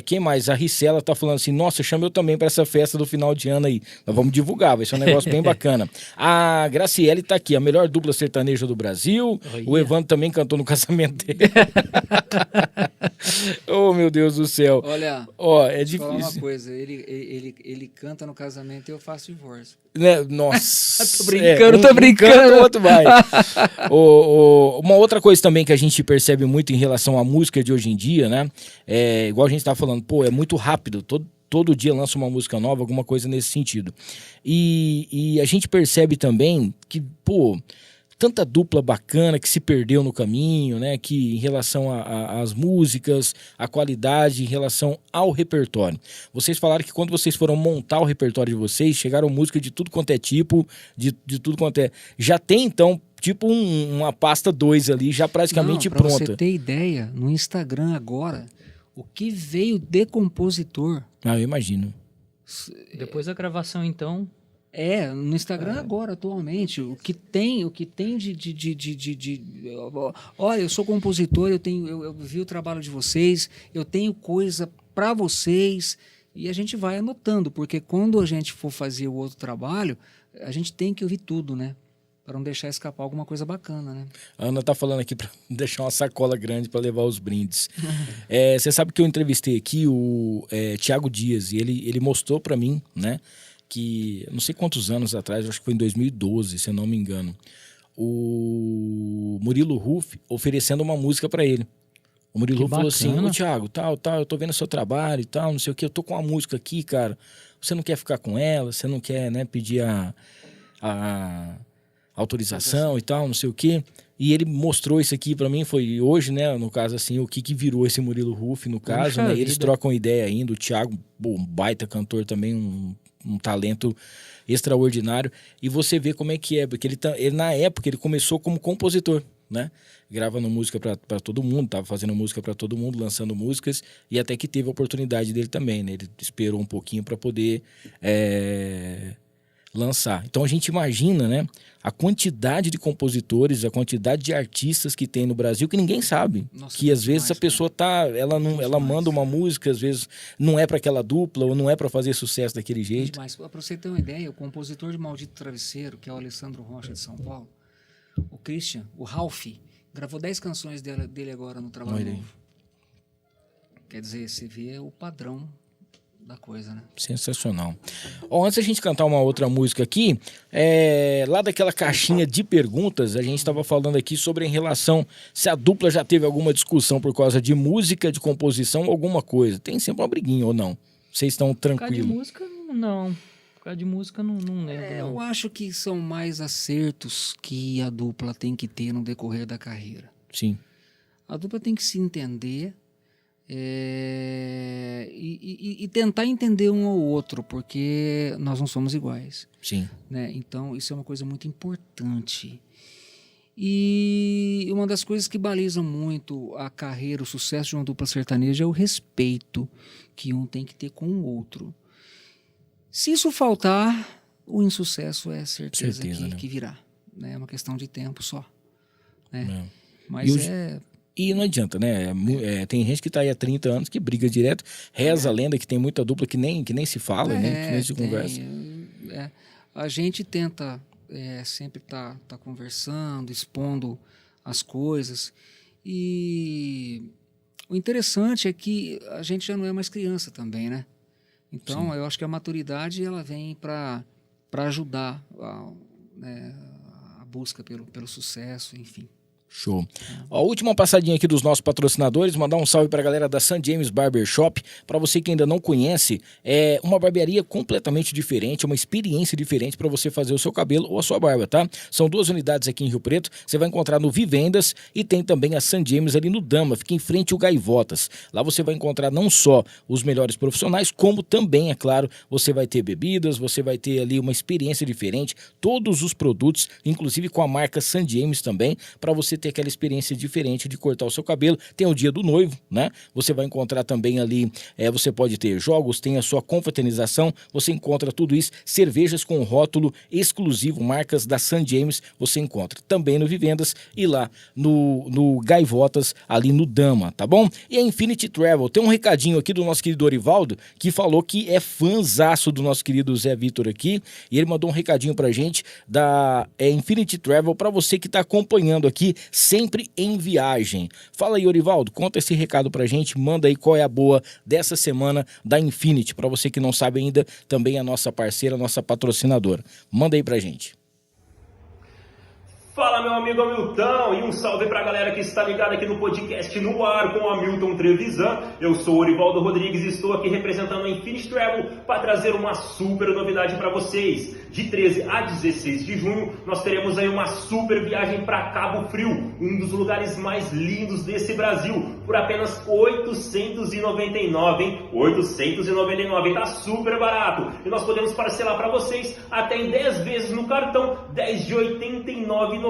Quem mais? A Ricela tá falando assim, nossa, chama eu também pra essa festa do final de ano aí. Nós vamos divulgar, vai ser um negócio bem bacana. A Graciele tá aqui, a melhor dupla sertaneja do Brasil. O Evandro também cantou no casamento dele. Oh, meu Deus do céu. Olha, Ó, é deixa eu falar uma difícil. coisa. Ele canta no casamento e eu faço divórcio. Né? Nossa. Tô brincando, tô Um brincando. canta, o outro vai. Uma outra coisa também que a gente percebe muito em relação à música de hoje em dia, né? Igual a gente tá falando, pô, é muito rápido. Todo dia lança uma música nova, alguma coisa nesse sentido. E a gente percebe também que, pô, tanta dupla bacana que se perdeu no caminho, né? Que em relação às músicas, a qualidade, em relação ao repertório. Vocês falaram que quando vocês foram montar o repertório de vocês, chegaram música de tudo quanto é tipo, de tudo quanto é... Já tem, então, tipo uma pasta 2 ali, já praticamente Pra pronta. você ter ideia, no Instagram agora, o que veio de compositor... Ah, eu imagino. Depois da gravação, então, no Instagram agora, atualmente, o que tem olha, eu sou compositor, eu vi o trabalho de vocês, eu tenho coisa para vocês, e a gente vai anotando, porque quando a gente for fazer o outro trabalho, a gente tem que ouvir tudo, né? Para não deixar escapar alguma coisa bacana, né? A Ana tá falando aqui para deixar uma sacola grande para levar os brindes. Você sabe que eu entrevistei aqui o Thiago Dias, e ele mostrou para mim, né? Que, não sei quantos anos atrás, acho que foi em 2012, se eu não me engano, o Murilo Huff oferecendo uma música para ele. O Murilo Huff falou assim, ô Thiago, tal, eu tô vendo seu trabalho e tal, não sei o que, eu tô com uma música aqui, cara, você não quer ficar com ela, você não quer, né, pedir a autorização e tal, não sei o que. E ele mostrou isso aqui pra mim, foi hoje, né, no caso assim, o que virou esse Murilo Huff, no caso, né, eles trocam ideia ainda, o Thiago, um baita cantor também, um talento extraordinário, e você vê como é que é, porque ele na época, ele começou como compositor, né, gravando música pra todo mundo, tava fazendo música pra todo mundo, lançando músicas, e até que teve a oportunidade dele também, né, ele esperou um pouquinho pra poder lançar. Então a gente imagina, né, a quantidade de compositores, a quantidade de artistas que tem no Brasil que ninguém sabe. Nossa, que às vezes a pessoa ela manda uma música, às vezes não é para aquela dupla ou não é para fazer sucesso daquele jeito. Mas para você ter uma ideia, o compositor de Maldito Travesseiro, que é o Alessandro Rocha de São Paulo, o Christian, o Ralph, gravou 10 canções dele agora no trabalho novo. Quer dizer, você vê o padrão da coisa, né? Sensacional. Antes da gente cantar uma outra música aqui, lá daquela caixinha de perguntas, a gente estava falando aqui sobre em relação se a dupla já teve alguma discussão por causa de música, de composição, alguma coisa. Tem sempre uma briguinha ou não? Vocês estão tranquilos? Por causa de música, não. Por causa de música, não lembro. Não. Eu acho que são mais acertos que a dupla tem que ter no decorrer da carreira. Sim. A dupla tem que se entender... E tentar entender um ao outro, porque nós não somos iguais. Sim. Né? Então, isso é uma coisa muito importante. E uma das coisas que balizam muito a carreira, o sucesso de uma dupla sertaneja é o respeito que um tem que ter com o outro. Se isso faltar, o insucesso é certeza Certeza, né? que virá. Né? É uma questão de tempo só. Né? É. Mas E não adianta, né? Tem gente que tá aí há 30 anos que briga direto, reza a lenda que tem muita dupla que nem se fala, né? Que nem se conversa. A gente tenta sempre tá conversando, expondo as coisas. E o interessante é que a gente já não é mais criança também, né? Então, eu acho que a maturidade ela vem para ajudar a busca pelo sucesso, enfim. Show. A última passadinha aqui dos nossos patrocinadores, mandar um salve pra galera da St. James Barber Shop. Pra você que ainda não conhece, é uma barbearia completamente diferente, uma experiência diferente pra você fazer o seu cabelo ou a sua barba, tá? São 2 unidades aqui em Rio Preto, você vai encontrar no Vivendas e tem também a St. James ali no Dama, fica em frente ao Gaivotas. Lá você vai encontrar não só os melhores profissionais, como também, é claro, você vai ter bebidas, você vai ter ali uma experiência diferente, todos os produtos, inclusive com a marca St. James também, pra você ter aquela experiência diferente de cortar o seu cabelo. Tem o dia do noivo, né? Você vai encontrar também ali, você pode ter jogos, tem a sua confraternização, você encontra tudo isso, cervejas com rótulo exclusivo, marcas da St. James, você encontra também no Vivendas e lá no Gaivotas, ali no Dama, tá bom? E a Infinity Travel, tem um recadinho aqui do nosso querido Orivaldo, que falou que é fãzaço do nosso querido Zé Vitor aqui, e ele mandou um recadinho pra gente da Infinity Travel, pra você que tá acompanhando aqui, sempre em viagem. Fala aí, Orivaldo, conta esse recado pra gente, manda aí qual é a boa dessa semana da Infinity, pra você que não sabe ainda, também é a nossa parceira, nossa patrocinadora. Manda aí pra gente. Fala, meu amigo Hamilton, e um salve pra galera que está ligada aqui no podcast No Ar com o Hamilton Trevisan. Eu sou o Orivaldo Rodrigues e estou aqui representando a Infinity Travel para trazer uma super novidade para vocês. De 13 a 16 de junho, nós teremos aí uma super viagem para Cabo Frio, um dos lugares mais lindos desse Brasil, por apenas R$ 899, hein? 899, tá super barato. E nós podemos parcelar para vocês até em 10 vezes no cartão, 10 de R$ 89,90.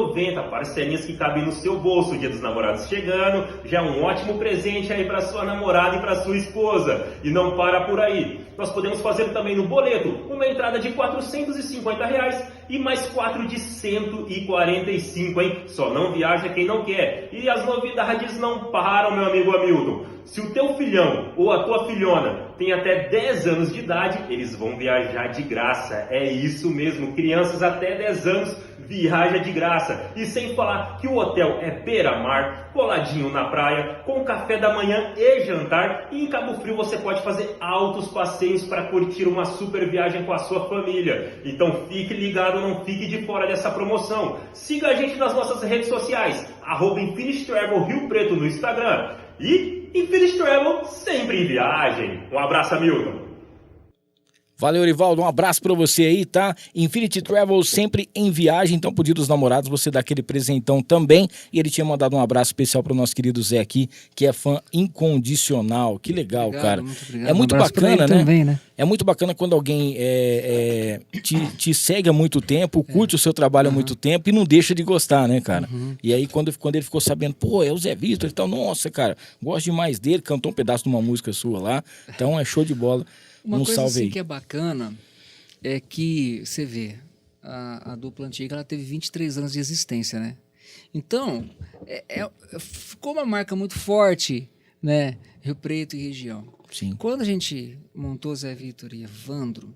Parcelinhas que cabem no seu bolso. O Dia dos Namorados chegando, já é um ótimo presente aí para sua namorada e para sua esposa. E não para por aí. Nós podemos fazer também no boleto uma entrada de R$ 450 e mais 4 de 145, hein? Só não viaja quem não quer. E as novidades não param, meu amigo Hamilton. Se o teu filhão ou a tua filhona tem até 10 anos de idade, eles vão viajar de graça. É isso mesmo, crianças até 10 anos viaja de graça. E sem falar que o hotel é beira-mar, coladinho na praia, com café da manhã e jantar. E em Cabo Frio você pode fazer altos passeios para curtir uma super viagem com a sua família. Então fique ligado, não fique de fora dessa promoção. Siga a gente nas nossas redes sociais, @Infinity Travel Rio Preto no Instagram. E Infinity Travel sempre em viagem. Um abraço, Hamilton. Valeu, Orivaldo, um abraço pra você aí, tá? Infinity Travel sempre em viagem, então pro Dia dos Namorados você dá aquele presentão também. E ele tinha mandado um abraço especial pro nosso querido Zé aqui, que é fã incondicional. Que legal, obrigado, cara. Muito obrigado. É muito bacana, né? Também, né? É muito bacana quando alguém te segue há muito tempo, curte o seu trabalho há muito tempo e não deixa de gostar, né, cara? E aí quando ele ficou sabendo, pô, é o Zé Vitor e tal, nossa, cara, gosto demais dele, cantou um pedaço de uma música sua lá, então é show de bola. Uma coisa assim que é bacana é que, você vê, a dupla antiga ela teve 23 anos de existência, né? Então, ficou uma marca muito forte, né? Rio Preto e região. Sim. Quando a gente montou Zé Vitor e Evandro,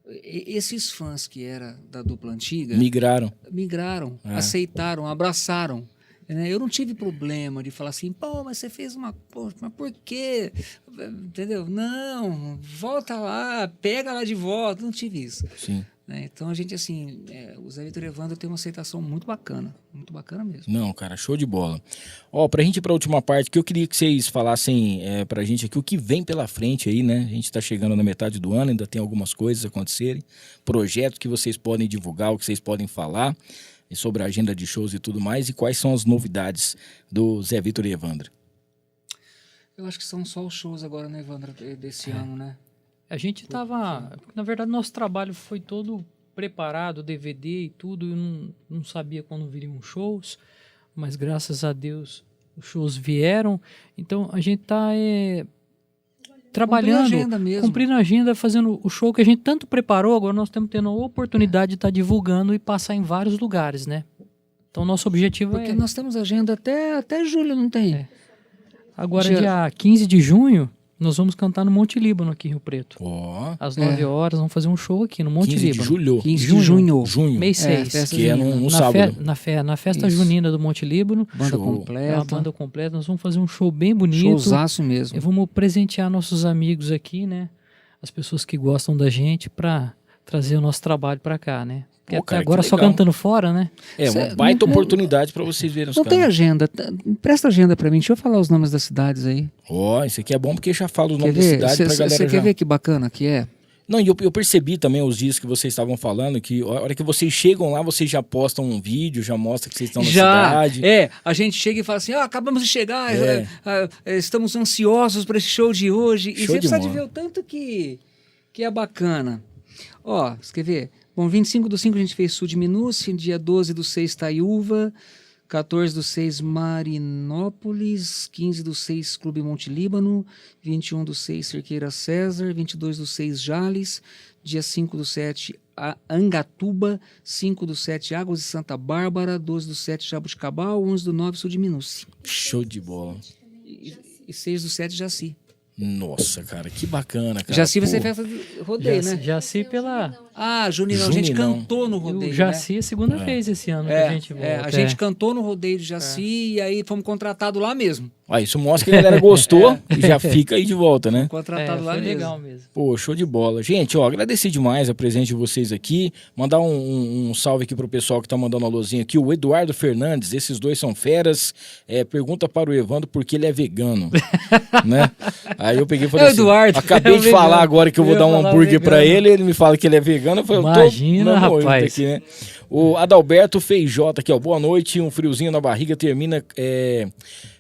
esses fãs que eram da dupla antiga... Migraram, aceitaram, abraçaram. Eu não tive problema de falar assim, pô, mas você fez uma coisa, mas por quê? Entendeu? Não, volta lá, pega lá de volta. Não tive isso. Sim. Então a gente, assim, o Zé Vitor e Evandro tem uma aceitação muito bacana mesmo. Não, cara, show de bola. Ó, pra gente ir pra última parte, que eu queria que vocês falassem pra gente aqui o que vem pela frente aí, né? A gente tá chegando na metade do ano, ainda tem algumas coisas acontecerem, projetos que vocês podem divulgar, o que vocês podem falar. E sobre a agenda de shows e tudo mais, e quais são as novidades do Zé Vitor e Evandro? Eu acho que são só os shows agora, né, Evandro, desse ano, né? A gente tava... Na verdade, nosso trabalho foi todo preparado, DVD e tudo, eu não sabia quando viriam shows, mas graças a Deus os shows vieram. Então a gente está trabalhando, cumprindo a agenda, fazendo o show que a gente tanto preparou. Agora nós estamos tendo a oportunidade de estar divulgando e passar em vários lugares, né? Então nosso objetivo Porque nós temos agenda até julho, não tem? Agora, dia 15 de junho, nós vamos cantar no Monte Líbano, aqui em Rio Preto. Às 9 horas, vamos fazer um show aqui no Monte 15 Líbano. de julho. 15 de junho. Mês 6. Que é no sábado. Na festa junina do Monte Líbano. Banda É completa. uma banda completa. Nós vamos fazer um show bem bonito. Showzaço mesmo. E vamos presentear nossos amigos aqui, né? As pessoas que gostam da gente, para trazer o nosso trabalho para cá, né? Porque até agora só cantando fora, né? É uma baita oportunidade para vocês verem os Não caras. tem agenda. Presta agenda pra mim. Deixa eu falar os nomes das cidades aí. Isso aqui é bom porque já fala o nome da cidade pra galera Você quer ver que bacana que é? Não, e eu percebi também os dias que vocês estavam falando, que a hora que vocês chegam lá, vocês já postam um vídeo, já mostra que vocês estão na cidade. A gente chega e fala assim, acabamos de chegar, estamos ansiosos para esse show de hoje. E você precisa de ver o tanto que é bacana. Você quer ver? Bom, 25/5 a gente fez Sul de Minúcia, dia 12/6 Taiúva, 14/6 Marinópolis, 15/6 Clube Monte Líbano, 21/6 Cerqueira César, 22/6 Jales, dia 5/7 Angatuba, 5/7 Águas de Santa Bárbara, 12/7 Jabuticabal, 11/9 Sul de Minúcia. Show de bola. E 6/7 Jaci. Nossa, cara, que bacana, cara. Jaci vai ser festa de rodeio, né? Jaci pela... Juninão, a gente cantou no rodeio, Jaci é a segunda vez esse ano que a gente volta. A gente cantou no rodeio de Jaci e aí fomos contratados lá mesmo. Isso mostra que a galera gostou e já fica aí de volta, né? Contratado lá mesmo. Legal mesmo. Pô, show de bola. Gente, agradecer demais a presença de vocês aqui. Mandar um salve aqui pro pessoal que tá mandando a luzinha aqui. O Eduardo Fernandes, esses dois são feras. Pergunta para o Evandro por que ele é vegano. né? Aí eu peguei e falei Eduardo, acabei de falar agora que eu vou dar um hambúrguer pra ele me fala que ele é vegano. Eu falei, imagina, rapaz. Aqui, né? O Adalberto Feijota aqui, boa noite, um friozinho na barriga termina...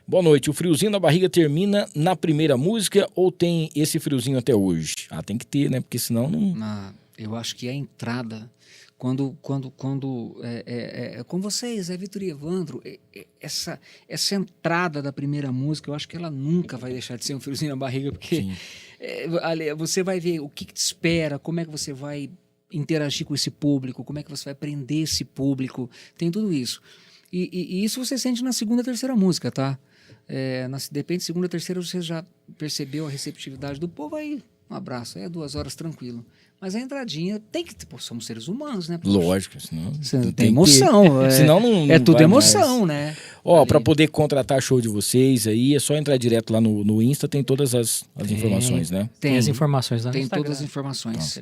Boa noite, o friozinho na barriga termina na primeira música ou tem esse friozinho até hoje? Tem que ter, né? Porque senão não... Eu acho que a entrada, quando com vocês, Vitor e Evandro, essa entrada da primeira música, eu acho que ela nunca vai deixar de ser um friozinho na barriga, porque você vai ver o que te espera, como é que você vai interagir com esse público, como é que você vai prender esse público, tem tudo isso. E isso você sente na segunda, terceira música, tá? De repente, segunda, terceira, você já percebeu a receptividade do povo, aí um abraço, 2 horas tranquilo. Mas a entradinha tem que... somos seres humanos, né? Poxa, lógico, senão... Tem emoção. Senão não tudo emoção, mais. né? Para poder contratar show de vocês aí, é só entrar direto lá no Insta, tem todas as informações, né? Tem as informações lá no Tem Instagram. todas as informações.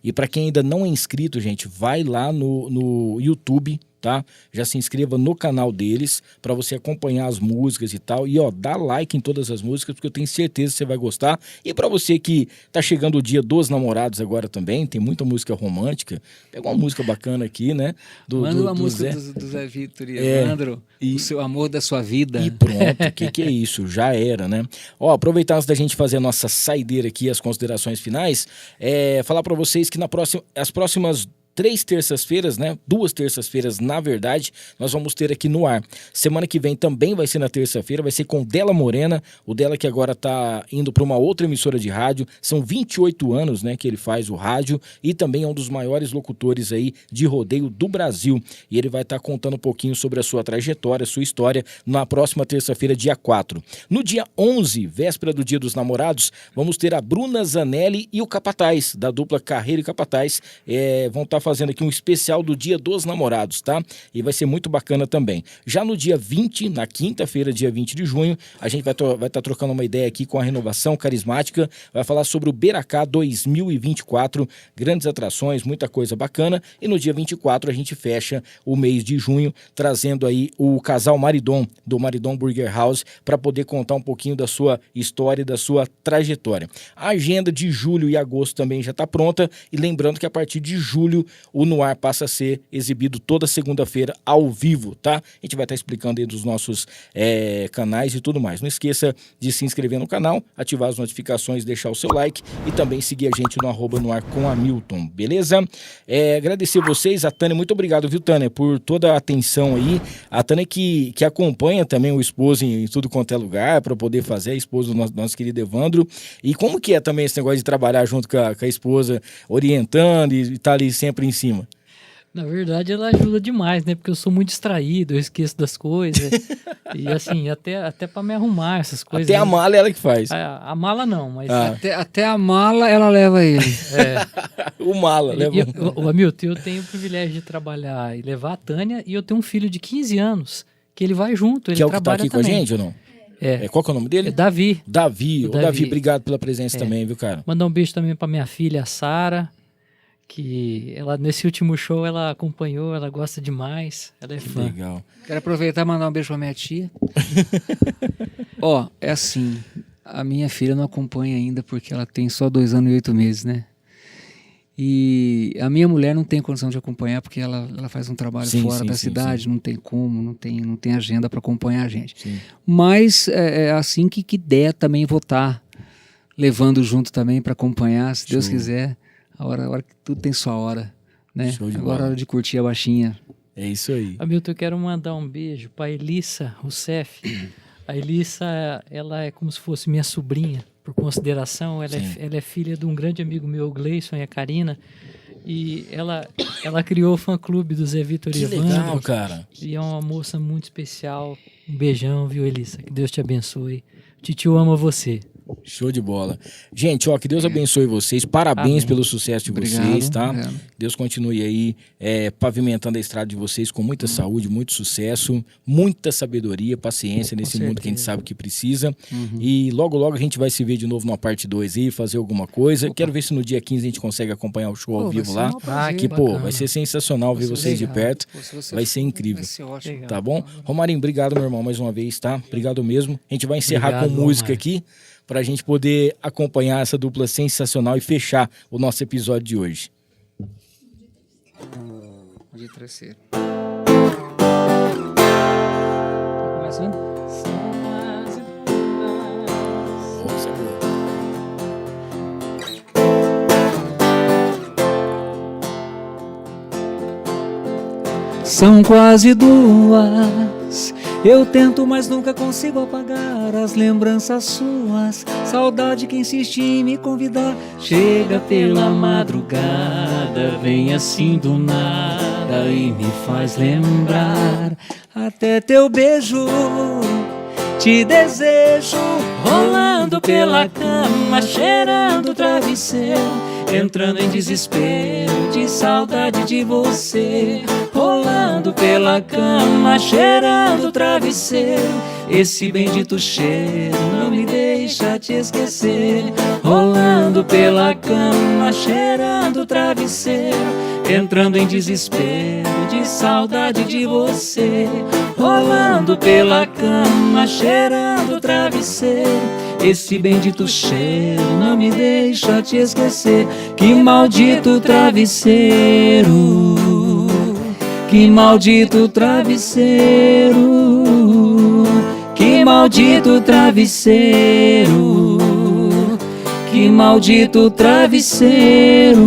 E para quem ainda não é inscrito, gente, vai lá no YouTube, tá? Já se inscreva no canal deles para você acompanhar as músicas e tal. E dá like em todas as músicas, porque eu tenho certeza que você vai gostar. E para você que tá chegando o dia dos namorados agora também, tem muita música romântica. Pega uma música bacana aqui, né? Manda uma música do Zé Vitor e Evandro, o seu amor da sua vida. E pronto, que é isso? Já era, né? Aproveitar antes da gente fazer a nossa saideira aqui, as considerações finais, falar para vocês que as próximas 3 terças-feiras, né? 2 terças-feiras, na verdade, nós vamos ter aqui no ar. Semana que vem também vai ser na terça-feira, vai ser com Dela Morena, o Dela que agora tá indo para uma outra emissora de rádio. São 28 anos, né, que ele faz o rádio e também é um dos maiores locutores aí de rodeio do Brasil. E ele vai estar contando um pouquinho sobre a sua trajetória, sua história, na próxima terça-feira, dia 4. No dia 11, véspera do Dia dos Namorados, vamos ter a Bruna Zanelli e o Capataz, da dupla Carreiro e Capataz, vão estar fazendo aqui um especial do Dia dos Namorados, tá? E vai ser muito bacana também. Já no dia 20, na quinta-feira, dia 20 de junho, a gente vai estar trocando uma ideia aqui com a Renovação Carismática, vai falar sobre o Beracá 2024, grandes atrações, muita coisa bacana. E no dia 24 a gente fecha o mês de junho, trazendo aí o casal Maridon, do Maridon Burger House, para poder contar um pouquinho da sua história e da sua trajetória. A agenda de julho e agosto também já está pronta, e lembrando que a partir de julho o No Ar passa a ser exibido toda segunda-feira ao vivo, tá? A gente vai estar explicando aí dos nossos canais e tudo mais. Não esqueça de se inscrever no canal, ativar as notificações, deixar o seu like e também seguir a gente no @noar_com_hamilton, beleza? Agradecer vocês, a Tânia, muito obrigado, viu, Tânia, por toda a atenção aí. A Tânia que acompanha também o esposo em tudo quanto é lugar para poder fazer, a esposa do nosso querido Evandro. E como que é também esse negócio de trabalhar junto com a esposa, orientando e tá ali sempre em cima? Na verdade, ela ajuda demais, né? Porque eu sou muito distraído, eu esqueço das coisas. E assim, até para me arrumar essas coisas. Até a mala é ela que faz. A mala não, mas... Até a mala ela leva ele. O mala leva. O Hamilton, eu tenho o privilégio de trabalhar e levar a Tânia, e eu tenho um filho de 15 anos, que ele vai junto, ele que é o que tá trabalha aqui também. com a gente ou não? Qual que é o nome dele? É Davi. Davi. Ô, Davi, Davi, obrigado pela presença também, viu, cara? Mandar um beijo também para minha filha, a Sara, que ela nesse último show ela acompanhou, ela gosta demais, ela é fã. Legal. Quero aproveitar e mandar um beijo pra minha tia. É assim, a minha filha não acompanha ainda porque ela tem só 2 anos e 8 meses, né? E a minha mulher não tem condição de acompanhar porque ela faz um trabalho fora da cidade, não tem como, não tem agenda para acompanhar a gente. Sim. Mas assim que der também vou estar levando junto também para acompanhar, se Deus quiser. A hora que tudo tem sua hora, né? Agora é hora de curtir a baixinha. É isso aí. Hamilton, eu quero mandar um beijo para Elissa Rousseff. A Elissa, ela é como se fosse minha sobrinha, por consideração. Ela é filha de um grande amigo meu, o Gleison e a Karina. E ela criou o fã-clube do Zé Vitor e Evandro. Que legal, cara. E é uma moça muito especial. Um beijão, viu, Elissa? Que Deus te abençoe. O titio ama você. Show de bola. Gente, que Deus abençoe vocês. Parabéns pelo sucesso de vocês, tá? Obrigado. Deus continue aí pavimentando a estrada de vocês com muita saúde, muito sucesso, muita sabedoria, paciência nesse mundo que a gente sabe que precisa. E logo, logo a gente vai se ver de novo numa parte 2 aí, fazer alguma coisa. Quero ver se no dia 15 a gente consegue acompanhar o show ao vivo lá. Que, vai ser sensacional ver vocês de perto. Vai ser incrível. Vai ser ótimo. Tá bom? Romarinho, obrigado, meu irmão, mais uma vez, tá? Obrigado mesmo. A gente vai encerrar com música aqui, para a gente poder acompanhar essa dupla sensacional e fechar o nosso episódio de hoje. De terceiro. Começando? São quase 2. Eu tento, mas nunca consigo apagar as lembranças suas. Saudade que insiste em me convidar. Chega pela madrugada, vem assim do nada e me faz lembrar. Até teu beijo, te desejo. Rolando pela cama, cheirando o travesseiro, entrando em desespero de saudade de você. Rolando pela cama, cheirando o travesseiro, esse bendito cheiro não me deixa te esquecer. Rolando pela cama, cheirando o travesseiro, entrando em desespero de saudade de você. Rolando pela cama, cheirando o travesseiro, esse bendito cheiro não me deixa te esquecer. Que maldito travesseiro, que maldito travesseiro, que maldito travesseiro, que maldito travesseiro.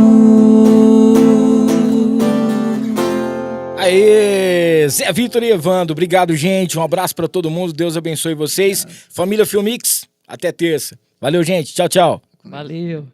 Aê, Zé Vitor e Evandro, obrigado, gente. Um abraço para todo mundo, Deus abençoe vocês. Família Filmix, até terça. Valeu, gente. Tchau, tchau. Valeu.